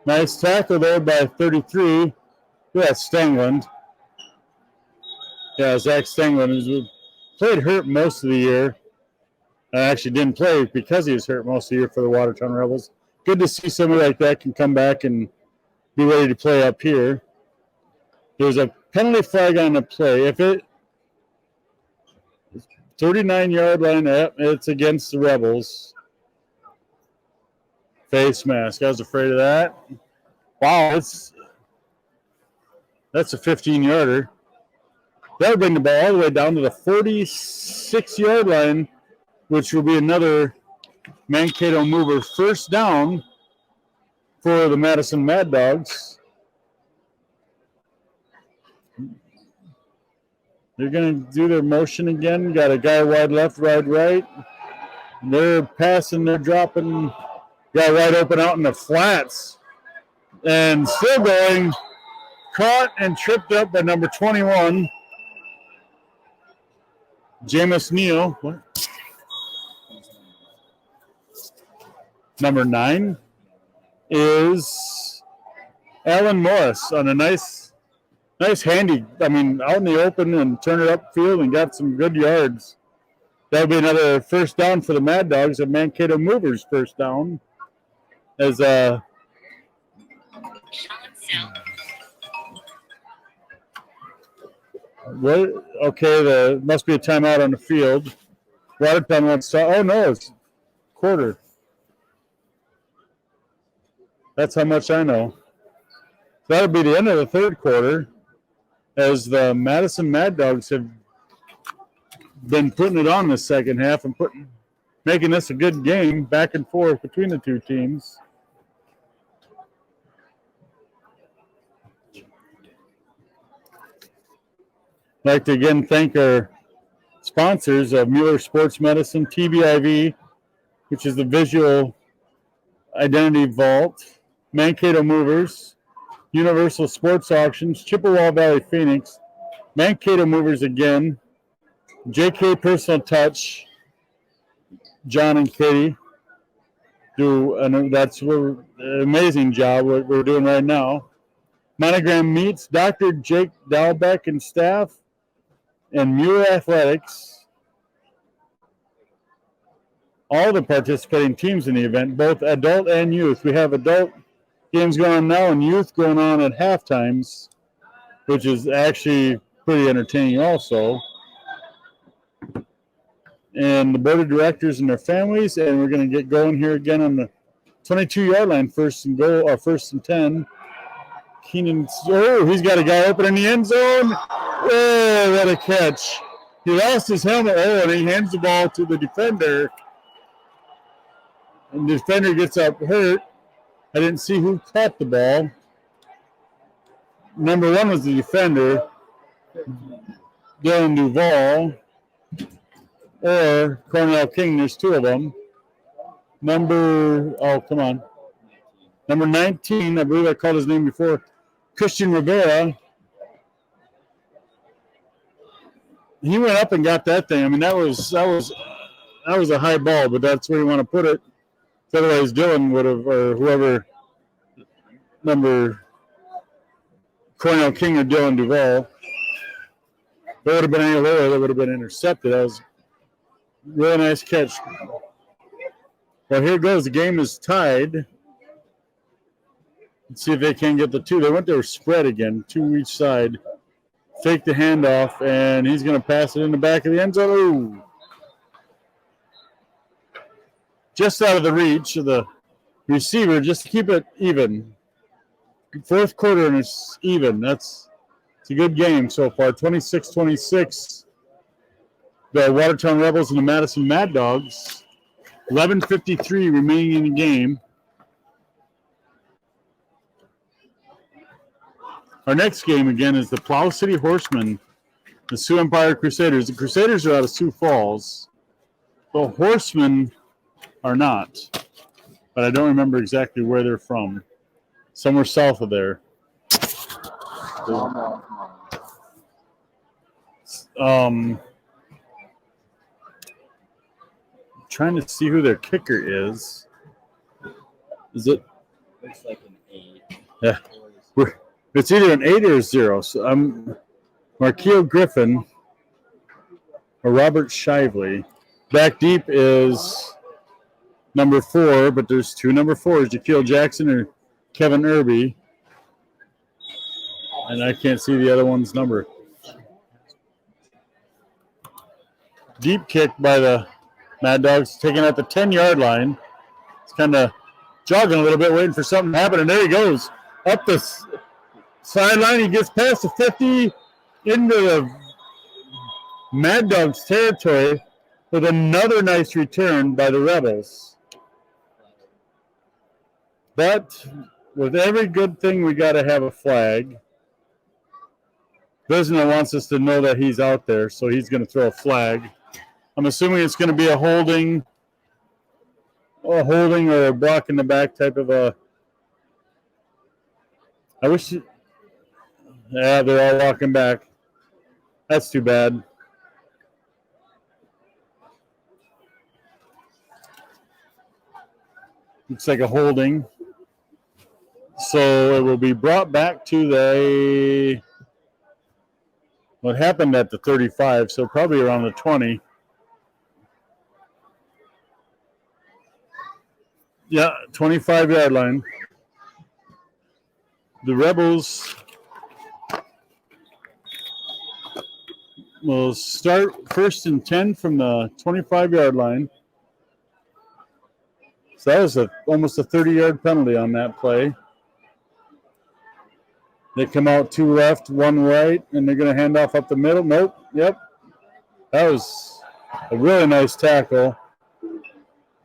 Nice tackle there by 33. Look at that Stengland. Yeah, Zach Stengland, who's played hurt most of the year. Actually didn't play because he was hurt most of the year for the Watertown Rebels. Good to see somebody like that can come back and be ready to play up here. There's a penalty flag on the play. If it 39-yard line, it's against the Rebels. Face mask. I was afraid of that. Wow, that's a 15-yarder. That would bring the ball all the way down to the 46-yard line, which will be another Mankato mover. First down for the Madison Mad Dogs. They're going to do their motion again. Got a guy wide left, wide right. They're passing, they're dropping. Guy wide open out in the flats. And still going. Caught and tripped up by number 21. Jameis Neal. What? Number 9 is Alan Morris on a nice handy, out in the open and turn it upfield and got some good yards. That'll be another first down for the Mad Dogs, a Mankato Movers first down. As there must be a timeout on the field. Watertown wants to, it's quarter. That's how much I know. That'll be the end of the third quarter, as the Madison Mad Dogs have been putting it on the second half and making this a good game back and forth between the two teams. I'd like to again thank our sponsors of Mueller Sports Medicine, TBIV, which is the Visual Identity Vault, Mankato Movers, Universal Sports Auctions, Chippewa Valley Phoenix, Mankato Movers again, JK Personal Touch, John and Katie that's an amazing job what we're doing right now. Monogram Meats, Dr. Jake Dalbeck and staff, and Muir Athletics. All the participating teams in the event, both adult and youth. We have adult games going on now and youth going on at half times, which is actually pretty entertaining also. and the board of directors and their families, and we're going to get going here again on the 22-yard line, first and 10. Keenan, he's got a guy open in the end zone. Oh, what a catch. He lost his helmet, and he hands the ball to the defender. And the defender gets up hurt. I didn't see who caught the ball. Number 1 was the defender, Dylan Duvall, or Cornell King. There's 2 of them. Number 19, I believe I called his name before, Christian Rivera. He went up and got that thing. I mean, that was a high ball, but that's where you want to put it. Otherwise, Dylan would have, or whoever, number Cornell King or Dylan Duvall, that would have been any lower. That would have been intercepted. That was a really nice catch. Well, here it goes. The game is tied. Let's see if they can get the 2. They went their spread again, 2 each side. Fake the handoff, and he's going to pass it in the back of the end zone. Ooh. Just out of the reach of the receiver, just to keep it even. 4th quarter, and it's even. It's a good game so far. 26-26. The Watertown Rebels and the Madison Mad Dogs. 11:53 remaining in the game. Our next game, again, is the Plow City Horsemen, the Sioux Empire Crusaders. The Crusaders are out of Sioux Falls. The Horsemen are not, but I don't remember exactly where they're from. Somewhere south of there. Trying to see who their kicker is. Is it? Looks like an 8. Yeah. It's either an 8 or a 0. So I'm Marquio Griffin or Robert Shively. Back deep is number 4, but there's 2 number 4s, Jaquil Jackson or Kevin Irby. And I can't see the other one's number. Deep kick by the Mad Dogs, taken at the 10-yard line. It's kind of jogging a little bit, waiting for something to happen, and there he goes. Up the sideline, he gets past the 50 into the Mad Dogs territory with another nice return by the Rebels. But with every good thing, we got to have a flag. Vezina wants us to know that he's out there, so he's going to throw a flag. I'm assuming it's going to be a holding or a block in the back type of a. I wish. Yeah, they're all walking back. That's too bad. Looks like a holding. So it will be brought back to the. What happened at the 35, so probably around the 20. Yeah, 25-yard line. The Rebels will start 1st and 10 from the 25-yard line. So that was almost a 30-yard penalty on that play. They come out 2 left, 1 right, and they're going to hand off up the middle. Nope. Yep. That was a really nice tackle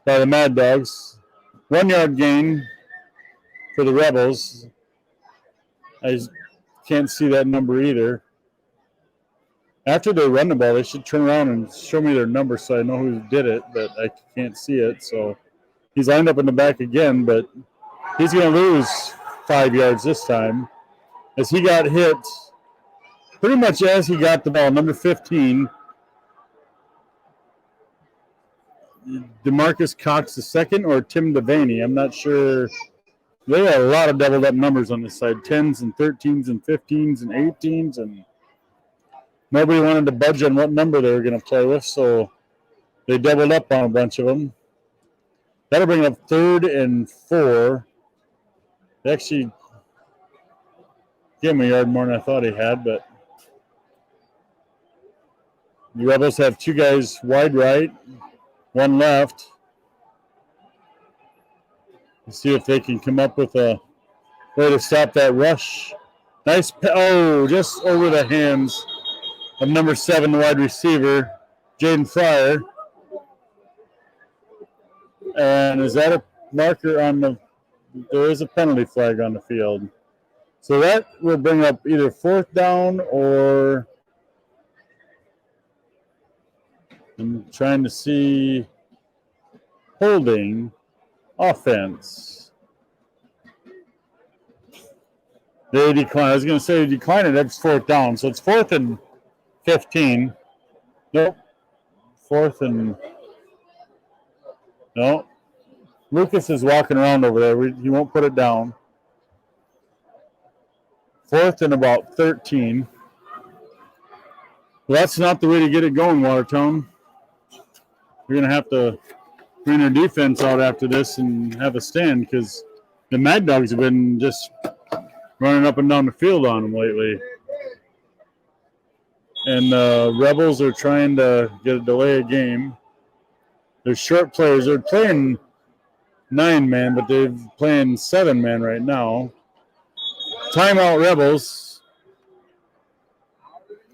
by the Mad Dogs. 1-yard gain for the Rebels. I can't see that number either. After they run the ball, they should turn around and show me their number so I know who did it, but I can't see it. So he's lined up in the back again, but he's going to lose 5 yards this time as he got hit pretty much as he got the ball. Number 15, DeMarcus Cox II or Tim Devaney. I'm not sure. They got a lot of doubled up numbers on this side, 10s and 13s and 15s and 18s, and nobody wanted to budge on what number they were going to play with, so they doubled up on a bunch of them. That'll bring up 3rd and 4. They actually gave him a yard more than I thought he had, but The Rebels have two guys wide right, one left. Let's see if they can come up with a way to stop that rush. Nice, just over the hands of number 7, the wide receiver, Jaden Fryer. And is that a marker on the, there is a penalty flag on the field. So that will bring up either 4th down or I'm trying to see holding offense. They decline. I was going to say decline it. That's 4th down. So it's 4th and 15. Nope. 4th and no. Lucas is walking around over there. He won't put it down. 4th and about 13. Well, that's not the way to get it going, Watertown. We're going to have to bring our defense out after this and have a stand because the Mad Dogs have been just running up and down the field on them lately. And the Rebels are trying to get a delay of game. They're short players. They're playing 9-man, but they're playing 7-man right now. Timeout Rebels.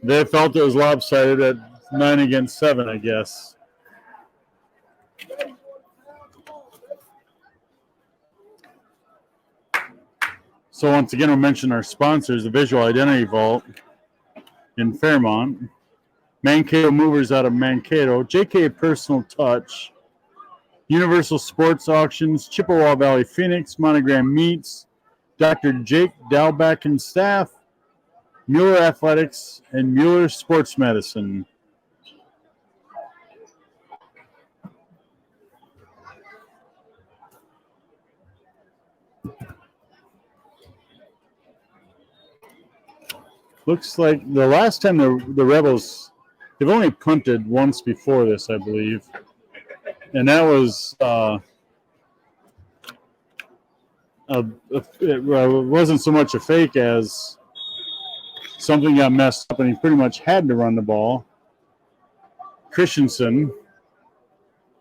They felt it was lopsided at 9 against 7, I guess. So once again, we'll mention our sponsors, the Visual Identity Vault in Fairmont, Mankato Movers out of Mankato, JK Personal Touch, Universal Sports Auctions, Chippewa Valley Phoenix, Monogram Meats, Dr. Jake Dalbeck and staff, Mueller Athletics, and Mueller Sports Medicine. Looks like the last time the Rebels, they've only punted once before this, I believe. And that was, it wasn't so much a fake as something got messed up and he pretty much had to run the ball. Christensen,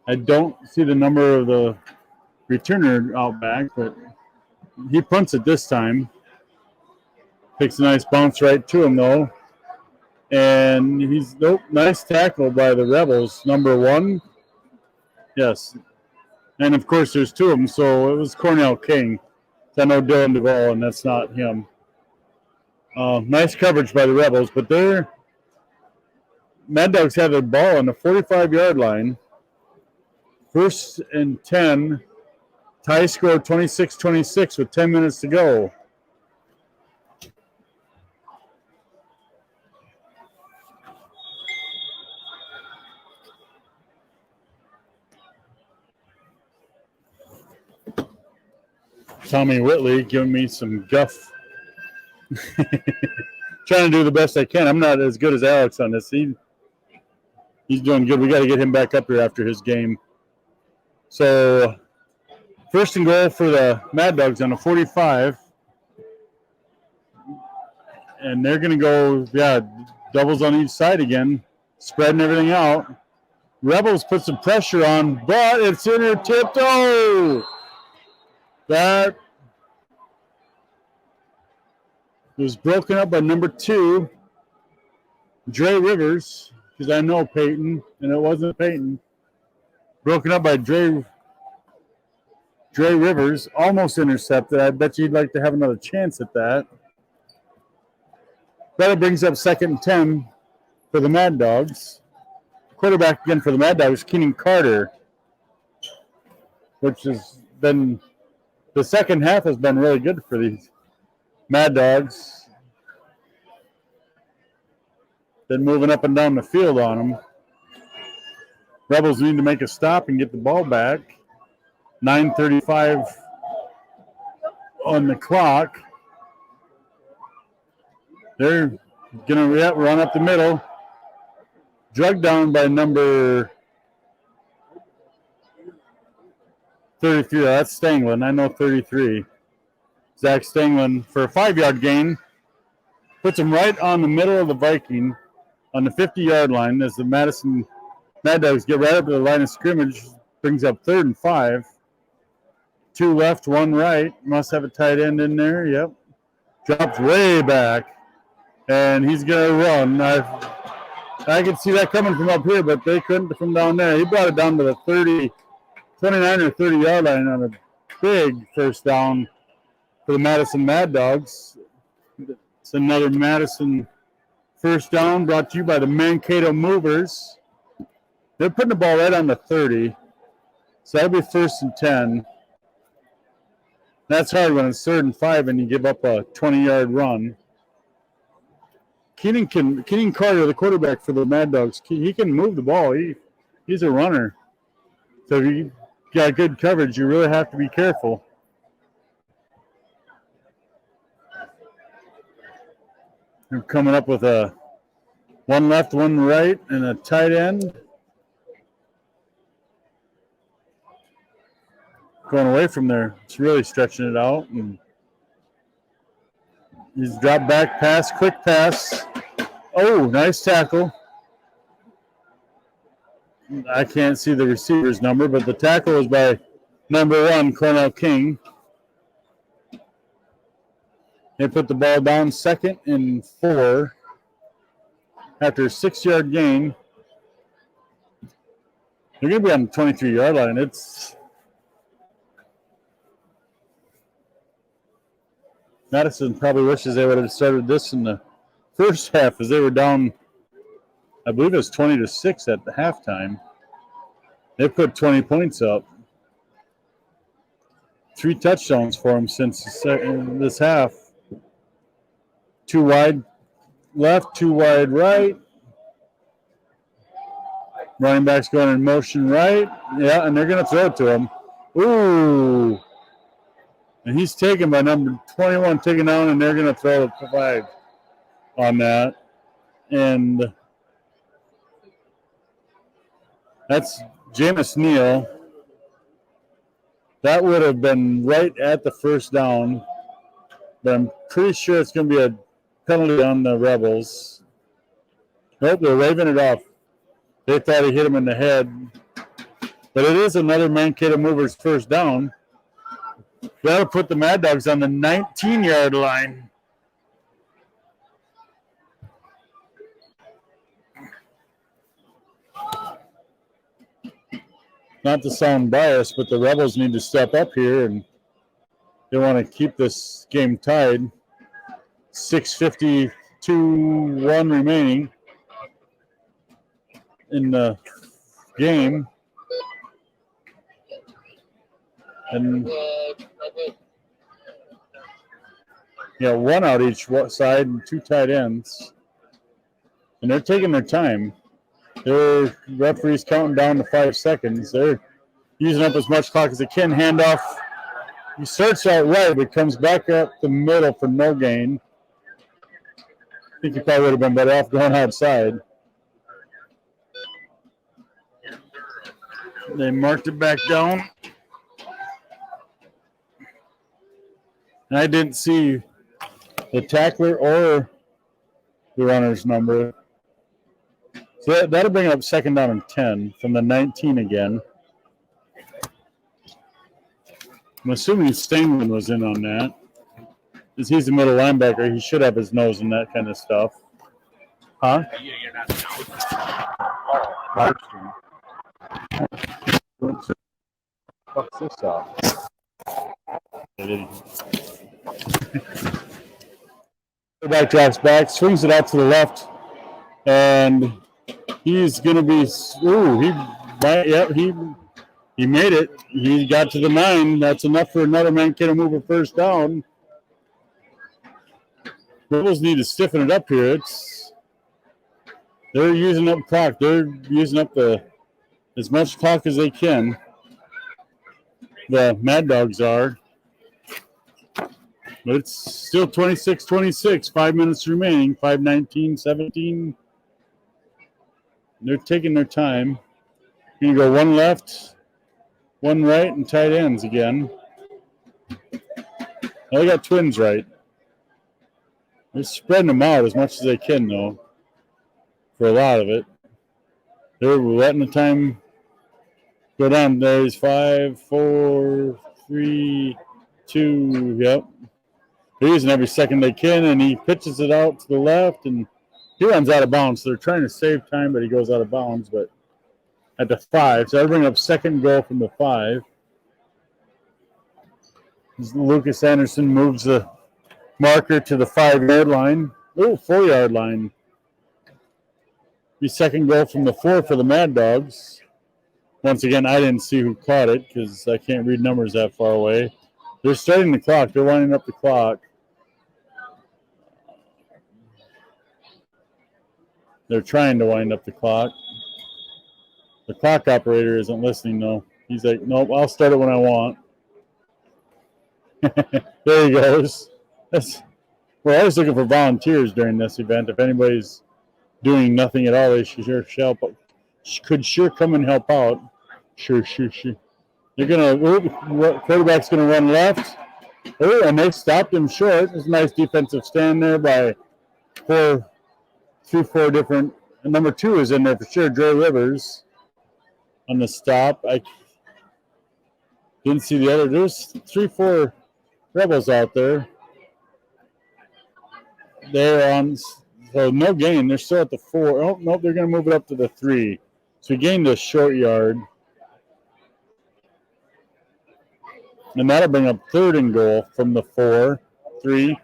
I don't see the number of the returner out back, but he punts it this time. Takes a nice bounce right to him, though. And he's, nope, nice tackle by the Rebels. Number 1. Yes. And, of course, there's 2 of them, so it was Cornell King. I know Dylan Duvall, and that's not him. Nice coverage by the Rebels, but they're Mad Dogs have the ball on the 45-yard line. 1st and 10. Tie score 26-26 with 10 minutes to go. Tommy Whitley giving me some guff. Trying to do the best I can. I'm not as good as Alex on this. He's doing good. We got to get him back up here after his game. So, 1st and goal for the Mad Dogs on the 45. And they're going to go, doubles on each side again, spreading everything out. Rebels put some pressure on, but it's inter-tipped. Oh! That was broken up by number 2, Dre Rivers, because I know Peyton, and it wasn't Peyton. Broken up by Dre Rivers, almost intercepted. I bet you'd like to have another chance at that. That brings up 2nd and 10 for the Mad Dogs. Quarterback again for the Mad Dogs, Keenan Carter, which has been the second half has been really good for these Mad Dogs. Been moving up and down the field on them. Rebels need to make a stop and get the ball back. 9:35 on the clock. They're going to run up the middle. Drugged down by number 33. That's Stanglin. I know 33. Zach Stanglin for a 5-yard gain. Puts him right on the middle of the Viking. on the 50-yard line as the Madison Mad Dogs get right up to the line of scrimmage. Brings up 3rd and 5. 2 left, 1 right. Must have a tight end in there. Yep. Drops way back. And he's going to run. I could see that coming from up here, but they couldn't from down there. He brought it down to the 29 or 30-yard line on a big first down for the Madison Mad Dogs. It's another Madison first down brought to you by the Mankato Movers. They're putting the ball right on the 30. So that'll be 1st and 10. That's hard when it's 3rd and 5 and you give up a 20-yard run. Keenan Carter, the quarterback for the Mad Dogs, he can move the ball. He's a runner. So if you got good coverage, you really have to be careful. They're coming up with a 1 left, 1 right, and a tight end. Going away from there. It's really stretching it out. And he's dropped back pass, quick pass. Oh, nice tackle. I can't see the receiver's number, but the tackle was by number 1, Cornell King. They put the ball down 2nd and 4 after a 6-yard gain. They're going to be on the 23-yard line. Madison probably wishes they would have started this in the first half as they were down, I believe it was 20-6 at the halftime. They put 20 points up. 3 touchdowns for them since this half. 2 wide left, 2 wide right. Running back's going in motion right. Yeah, and they're going to throw it to him. Ooh. And he's taken by number 21, taken down, and they're going to throw the 5 on that. And that's Jameis Neal. That would have been right at the first down, but I'm pretty sure it's going to be a penalty on the Rebels. Nope, they're waving it off. They thought he hit him in the head. But it is another Mankato Movers first down. That'll put the Mad Dogs on the 19-yard line. Not to sound biased, but the Rebels need to step up here, and they want to keep this game tied. 6:52-1 remaining in the game. And yeah, 1 out each side and 2 tight ends. And they're taking their time. Their referee's counting down to 5 seconds. They're using up as much clock as they can. Handoff. He starts out right, but comes back up the middle for no gain. I think he probably would have been better off going outside. They marked it back down. And I didn't see the tackler or the runner's number. So that'll bring up 2nd down and 10 from the 19 again. I'm assuming Stingman was in on that. Because he's the middle linebacker, he should have his nose in that kind of stuff. Huh? Fuck this off. Quarterback drops back, swings it out to the left, and he's going to be. Ooh, he made it. He got to the 9. That's enough for another Mankato Mover first down. Rebels need to stiffen it up here. They're using up clock. They're using up as much clock as they can. The Mad Dogs are. But it's still 26-26. 5 minutes remaining. 5:19, 17. They're taking their time. Going to go 1 left, 1 right, and tight ends again. They got twins right. They're spreading them out as much as they can, though, for a lot of it. They're letting the time go down. There's 5, 4, 3, 2. Yep. They're using every second they can, and he pitches it out to the left, and he runs out of bounds. So they're trying to save time, but he goes out of bounds. But at the 5, so I bring up second goal from the 5. Lucas Anderson moves the marker to the 5-yard line. Oh, 4-yard line. Be second goal from the 4 for the Mad Dogs. Once again, I didn't see who caught it because I can't read numbers that far away. They're starting the clock. They're winding up the clock. They're trying to wind up the clock. The clock operator isn't listening, though. He's like, nope, I'll start it when I want. There he goes. We're always looking for volunteers during this event. If anybody's doing nothing at all, they could sure come and help out. Sure. They're quarterback's gonna run left. Oh, and they stopped him short. There's a nice defensive stand there by 4 different. And number 2 is in there for sure. Dre Rivers on the stop. I didn't see the other. There's 3-4 Rebels out there. They're on. So no gain. They're still at the 4. Oh, nope, they're going to move it up to the 3. So we gained a short yard. And that'll bring up 3rd and goal from the 4. 3. I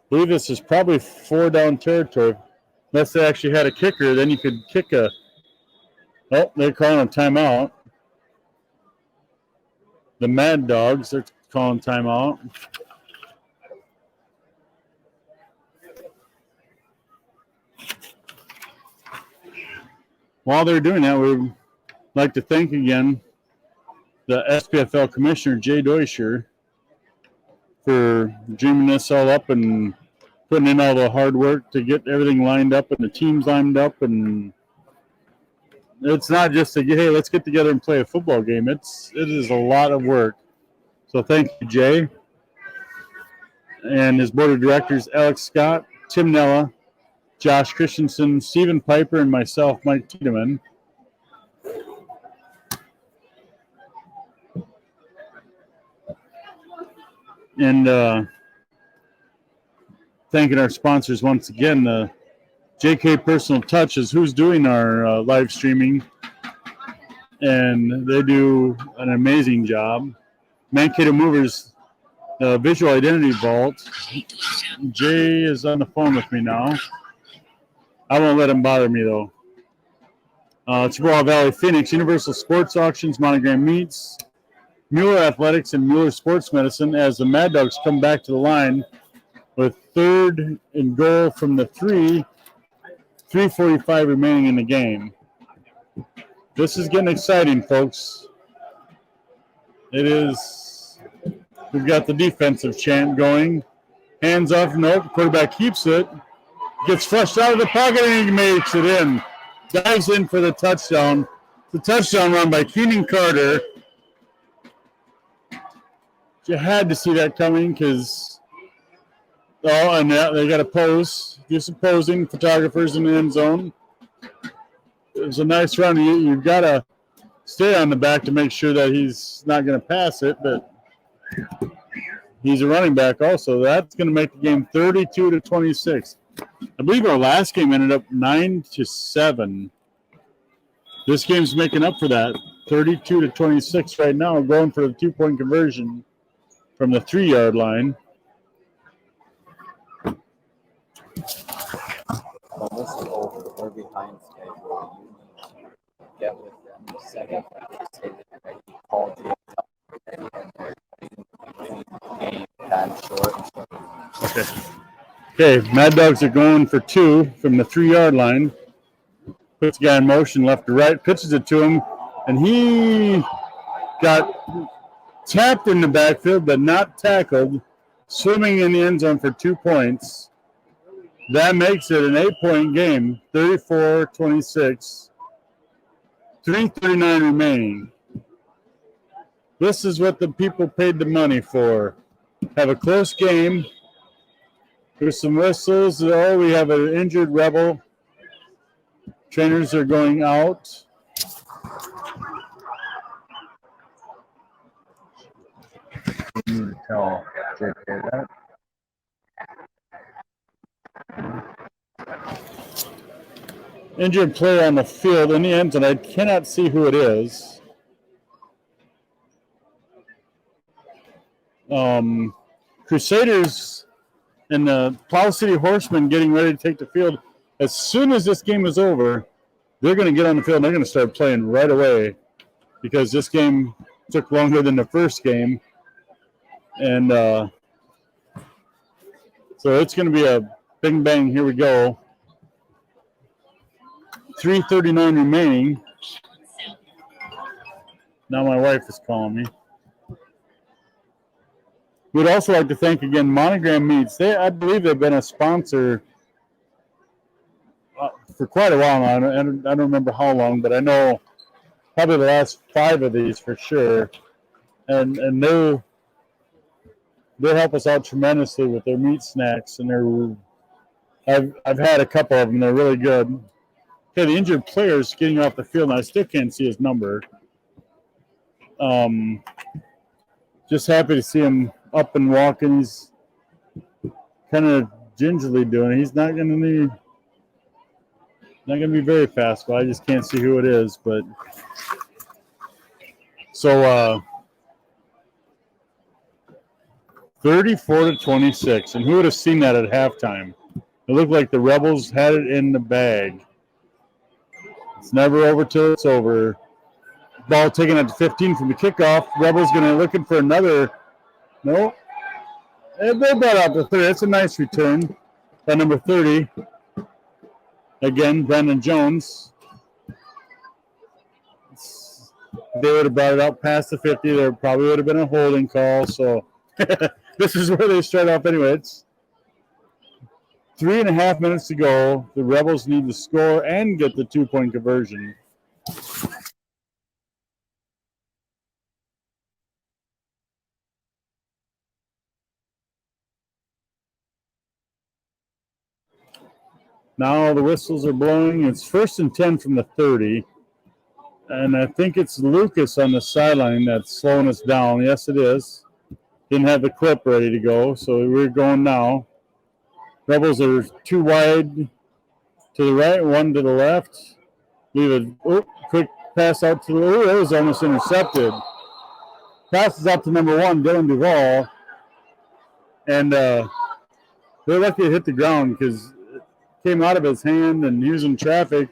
believe this is probably 4-down territory. Unless they actually had a kicker, then you could kick a. Oh, they're calling a timeout. The Mad Dogs, they're calling timeout. While they're doing that, we'd like to thank again the SPFL Commissioner, Jay Deutscher, for dreaming this all up and putting in all the hard work to get everything lined up and the teams lined up. And it's not just hey, let's get together and play a football game. It is a lot of work. So thank you, Jay. And his board of directors, Alex Scott, Tim Nella, Josh Christensen, Stephen Piper, and myself, Mike Tiedemann. And thanking our sponsors once again, the JK Personal Touch is who's doing our live streaming, and they do an amazing job. Mankato Movers, Visual Identity Vault. Jay is on the phone with me now. I won't let him bother me, though. Chippewa Valley Phoenix, Universal Sports Auctions, Monogram Meats, Mueller Athletics, and Mueller Sports Medicine as the Mad Dogs come back to the line with 3rd and goal from the 3, 3:45 remaining in the game. This is getting exciting, folks. It is. We've got the defensive chant going. Hands off, nope. Quarterback keeps it. Gets flushed out of the pocket and he makes it in. Dives in for the touchdown. The touchdown run by Keenan Carter. You had to see that coming because, and they got to pose. Do some posing, photographers in the end zone. It was a nice run. You've got to stay on the back to make sure that he's not going to pass it, but he's a running back also. That's going to make the game 32-26. I believe our last game ended up 9-7. This game's making up for that. 32-26 right now, going for the 2-point conversion from the 3-yard line. Well, this is over. We're behind schedule. You need to get with them second practice so that you call James up and game time short. Okay, Mad Dogs are going for 2 from the 3-yard line. Puts the guy in motion left to right, pitches it to him, and he got tapped in the backfield but not tackled, swimming in the end zone for 2 points. That makes it an 8-point game, 34-26, 3:39 remaining. This is what the people paid the money for. Have a close game. There's some whistles. Oh, we have an injured Rebel. Trainers are going out. You need to tell JK that. Injured player on the field in the end, and I cannot see who it is. Crusaders and the Plow City Horsemen getting ready to take the field. As soon as this game is over, they're going to get on the field and they're going to start playing right away because this game took longer than the first game. And so it's going to be a bing bang. Here we go. 3:39 remaining. Now my wife is calling me. We'd also like to thank again Monogram Meats. I believe they've been a sponsor for quite a while now. I don't remember how long, but I know probably the last 5 of these for sure. And they'll help us out tremendously with their meat snacks. And I've had a couple of them. They're really good. Okay, the injured player's getting off the field, and I still can't see his number. Just happy to see him up and walking. He's kind of gingerly doing it. He's not going to be very fast, but I just can't see who it is. But so 34-26, and who would have seen that at halftime? It looked like the Rebels had it in the bag. It's never over till it's over. Ball taken at the 15 from the kickoff. Rebels going to looking for another. No. They brought out the 30. That's a nice return by number 30. Again, Brandon Jones. They would have brought it out past the 50. There probably would have been a holding call. So this is where they start off anyway. It's 3.5 minutes to go. The Rebels need to score and get the 2-point conversion. Now the whistles are blowing. It's 1st and 10 from the 30. And I think it's Lucas on the sideline that's slowing us down. Yes, it is. Didn't have the clip ready to go, so we're going now. Rebels are 2 wide to the right, 1 to the left. Leave a quick pass out to the – that was almost intercepted. Passes out to number 1, Dylan Duvall. And they're lucky to hit the ground because – came out of his hand and he was in traffic,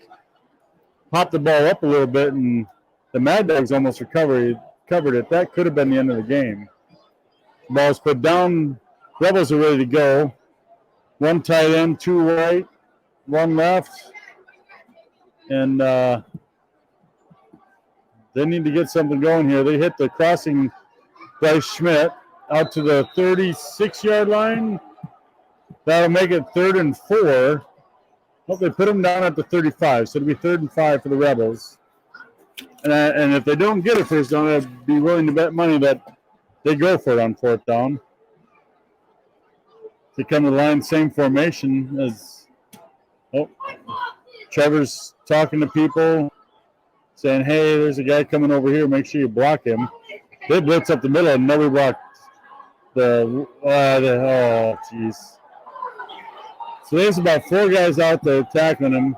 popped the ball up a little bit, and the Mad Dogs almost covered it. That could have been the end of the game. The ball's put down. Rebels are ready to go. 1 tight end, 2 right, 1 left. And they need to get something going here. They hit the crossing Bryce Schmidt out to the 36-yard line. That'll make it 3rd and 4. Well, they put them down at the 35, so it'll be 3rd and 5 for the Rebels. And if they don't get a first down, I'd be willing to bet money that they go for it on 4th down. They come to the line, same formation as Trevor's talking to people, saying, hey, there's a guy coming over here. Make sure you block him. They blitz up the middle, and nobody blocked oh, jeez. So there's about 4 guys out there tackling him.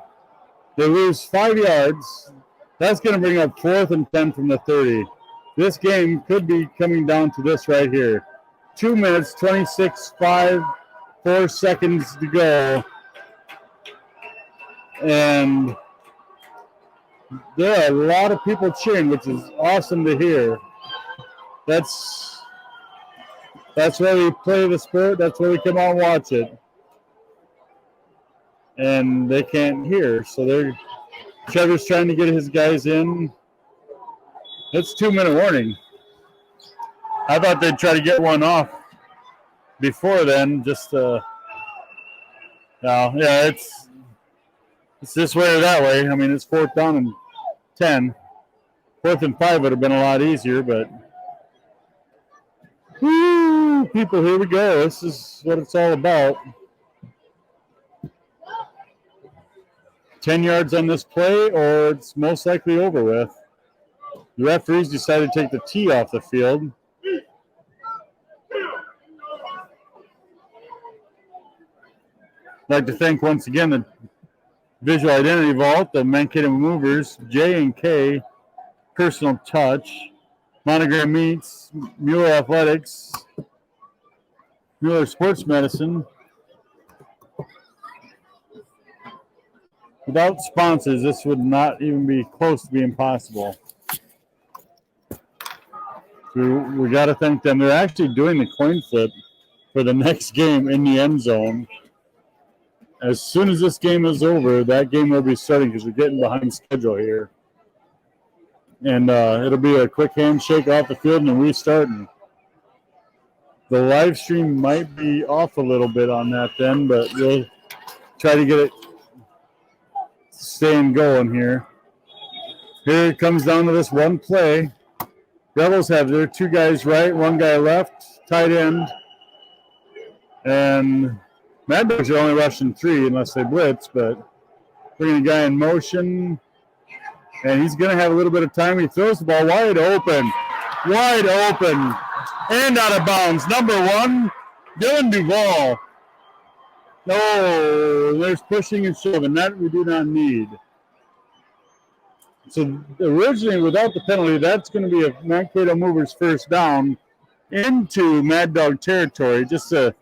They lose 5 yards. That's going to bring up 4th and 10 from the 30. This game could be coming down to this right here. 2 minutes, 4 seconds to go. And there are a lot of people cheering, which is awesome to hear. That's why we play the sport. That's why we come out and watch it. And they can't hear, so Trevor's trying to get his guys in. It's 2-minute warning. I thought they'd try to get one off before then, just it's this way or that way. I mean, it's 4th down and 10. 4th and 5 would have been a lot easier, but woo, people, here we go. This is what it's all about. 10 yards on this play, or it's most likely over with. The referees decided to take the tee off the field. I'd like to thank once again the Visual Identity Vault, the Mankato Movers, J&K, Personal Touch, Monogram Meats, Mueller Athletics, Mueller Sports Medicine. Without sponsors, this would not even be close to being possible. We got to thank them. They're actually doing the coin flip for the next game in the end zone. As soon as this game is over, that game will be starting because we're getting behind schedule here. And it'll be a quick handshake off the field and a restarting. The live stream might be off a little bit on that then, but we'll try to get it staying going here. Here it comes down to this one play. Rebels have their 2 guys right, 1 guy left, tight end. And Mad Dogs are only rushing 3 unless they blitz, but bringing a guy in motion. And he's going to have a little bit of time. He throws the ball wide open, and out of bounds. Number 1, Dylan Duvall. No, there's pushing and shoving. That we do not need. So originally, without the penalty, that's going to be a Mankato Movers first down into Mad Dog territory. Just to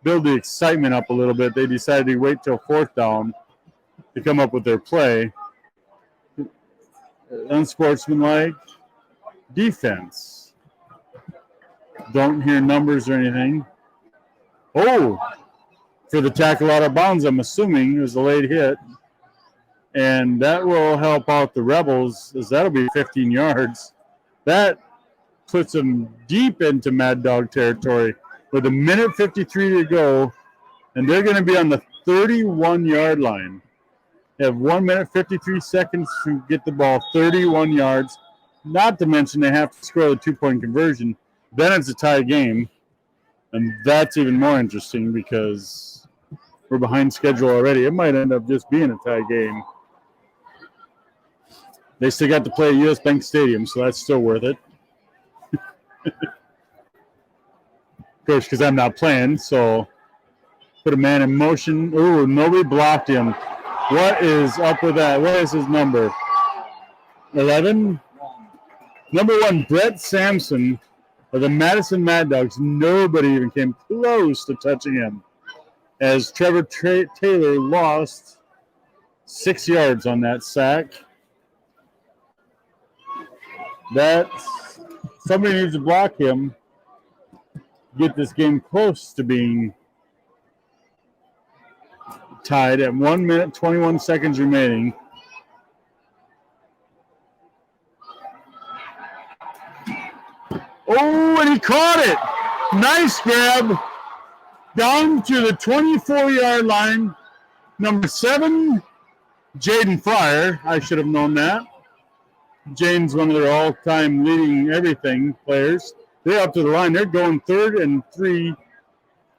build the excitement up a little bit, they decided to wait till 4th down to come up with their play. Unsportsmanlike defense. Don't hear numbers or anything. Oh, for the tackle out of bounds, I'm assuming it was a late hit. And that will help out the Rebels, as that'll be 15 yards. That puts them deep into Mad Dog territory with 1:53 to go, and they're going to be on the 31-yard line. They have 1 minute, 53 seconds to get the ball, 31 yards. Not to mention they have to score the 2-point conversion. Then it's a tie game, and that's even more interesting because we're behind schedule already. It might end up just being a tie game. They still got to play at U.S. Bank Stadium, so that's still worth it. Of course, because I'm not playing, so put a man in motion. Ooh, nobody blocked him. What is up with that? What is his number? 11? Number 1, Brett Sampson of the Madison Mad Dogs. Nobody even came close to touching him, as Trevor Taylor lost 6 yards on that sack. Somebody needs to block him, get this game close to being tied at 1 minute, 21 seconds remaining. Oh, and he caught it. Nice grab. Down to the 24-yard line. Number 7, Jaden Fryer. I should have known that. Jaden's one of their all-time leading everything players. They're up to the line. They're going 3rd and 3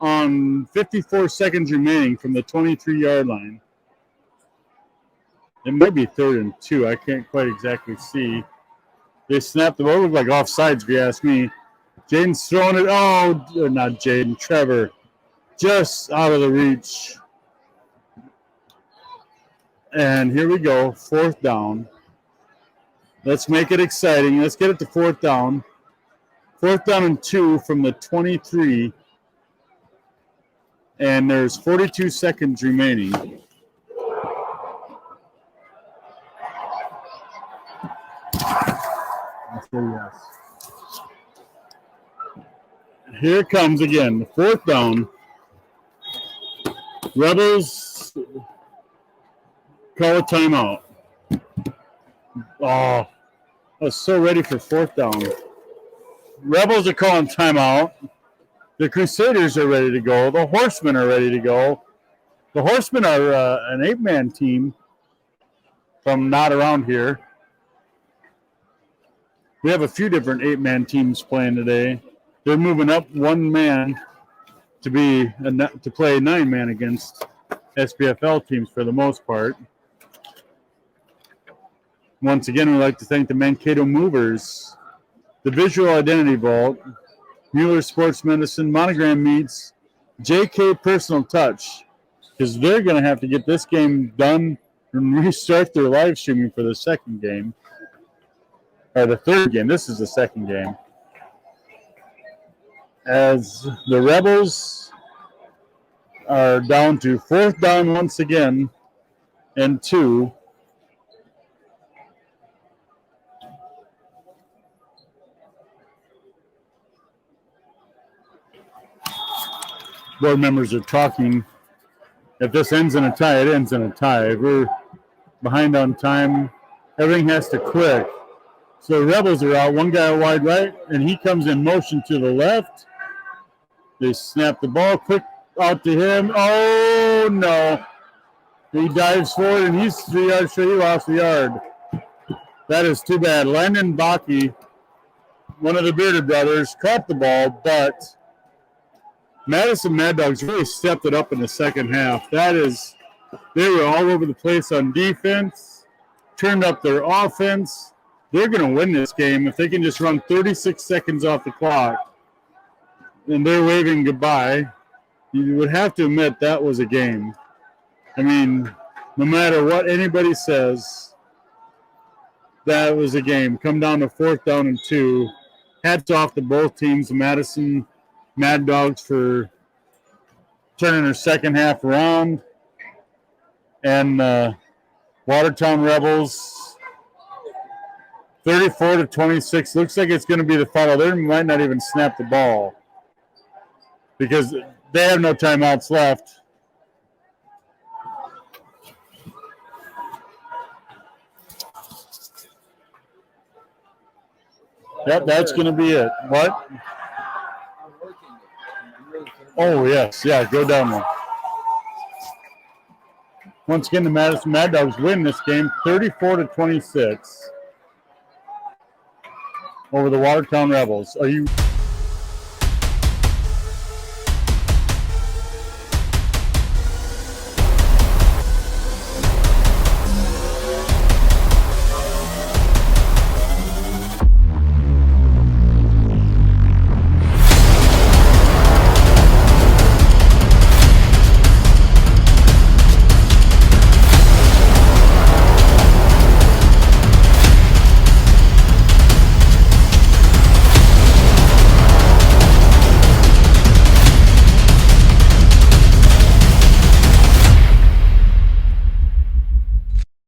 on 54 seconds remaining from the 23-yard line. It might be 3rd and 2. I can't quite exactly see. They snapped the ball. It looked like offsides, if you ask me. Jaden's throwing it. Oh, not Jaden. Trevor. Just out of the reach. And here we go. 4th down. Let's make it exciting. Let's get it to 4th down. 4th down and 2 from the 23. And there's 42 seconds remaining. I'll say yes. Here it comes again. The 4th down. Rebels call a timeout. Oh, I was so ready for 4th down. Rebels are calling timeout. The Crusaders are ready to go. The Horsemen are ready to go. The Horsemen are an 8-man team from not around here. We have a few different 8-man teams playing today. They're moving up 1 man to play 9-man against SPFL teams for the most part. Once again, we'd like to thank the Mankato Movers, the Visual Identity Vault, Mueller Sports Medicine, Monogram Meats, JK Personal Touch, because they're going to have to get this game done and restart their live streaming for the second game. Or the third game. This is the second game. As the Rebels are down to 4th down once again and 2. Board members are talking. If this ends in a tie, it ends in a tie. If we're behind on time, everything has to click. So the Rebels are out. One guy wide right, and he comes in motion to the left. They snap the ball quick out to him. Oh, no. He dives forward, and he's 3 yards short. He lost a yard. That is too bad. Landon Bakke, one of the Bearded brothers, caught the ball, but Madison Mad Dogs really stepped it up in the second half. They were all over the place on defense, turned up their offense. They're going to win this game if they can just run 36 seconds off the clock. And they're waving goodbye. You would have to admit that was a game. I mean, no matter what anybody says, that was a game. Come down to 4th down and 2. Hats off to both teams, Madison Mad Dogs for turning their second half around, and Watertown Rebels 34-26. Looks like it's going to be the final. They might not even snap the ball because they have no timeouts left. Yep, that's going to be it. What? Oh, yes. Yeah, go down there. Once again, the Madison Mad Dogs win this game 34-26 over the Watertown Rebels. Are you...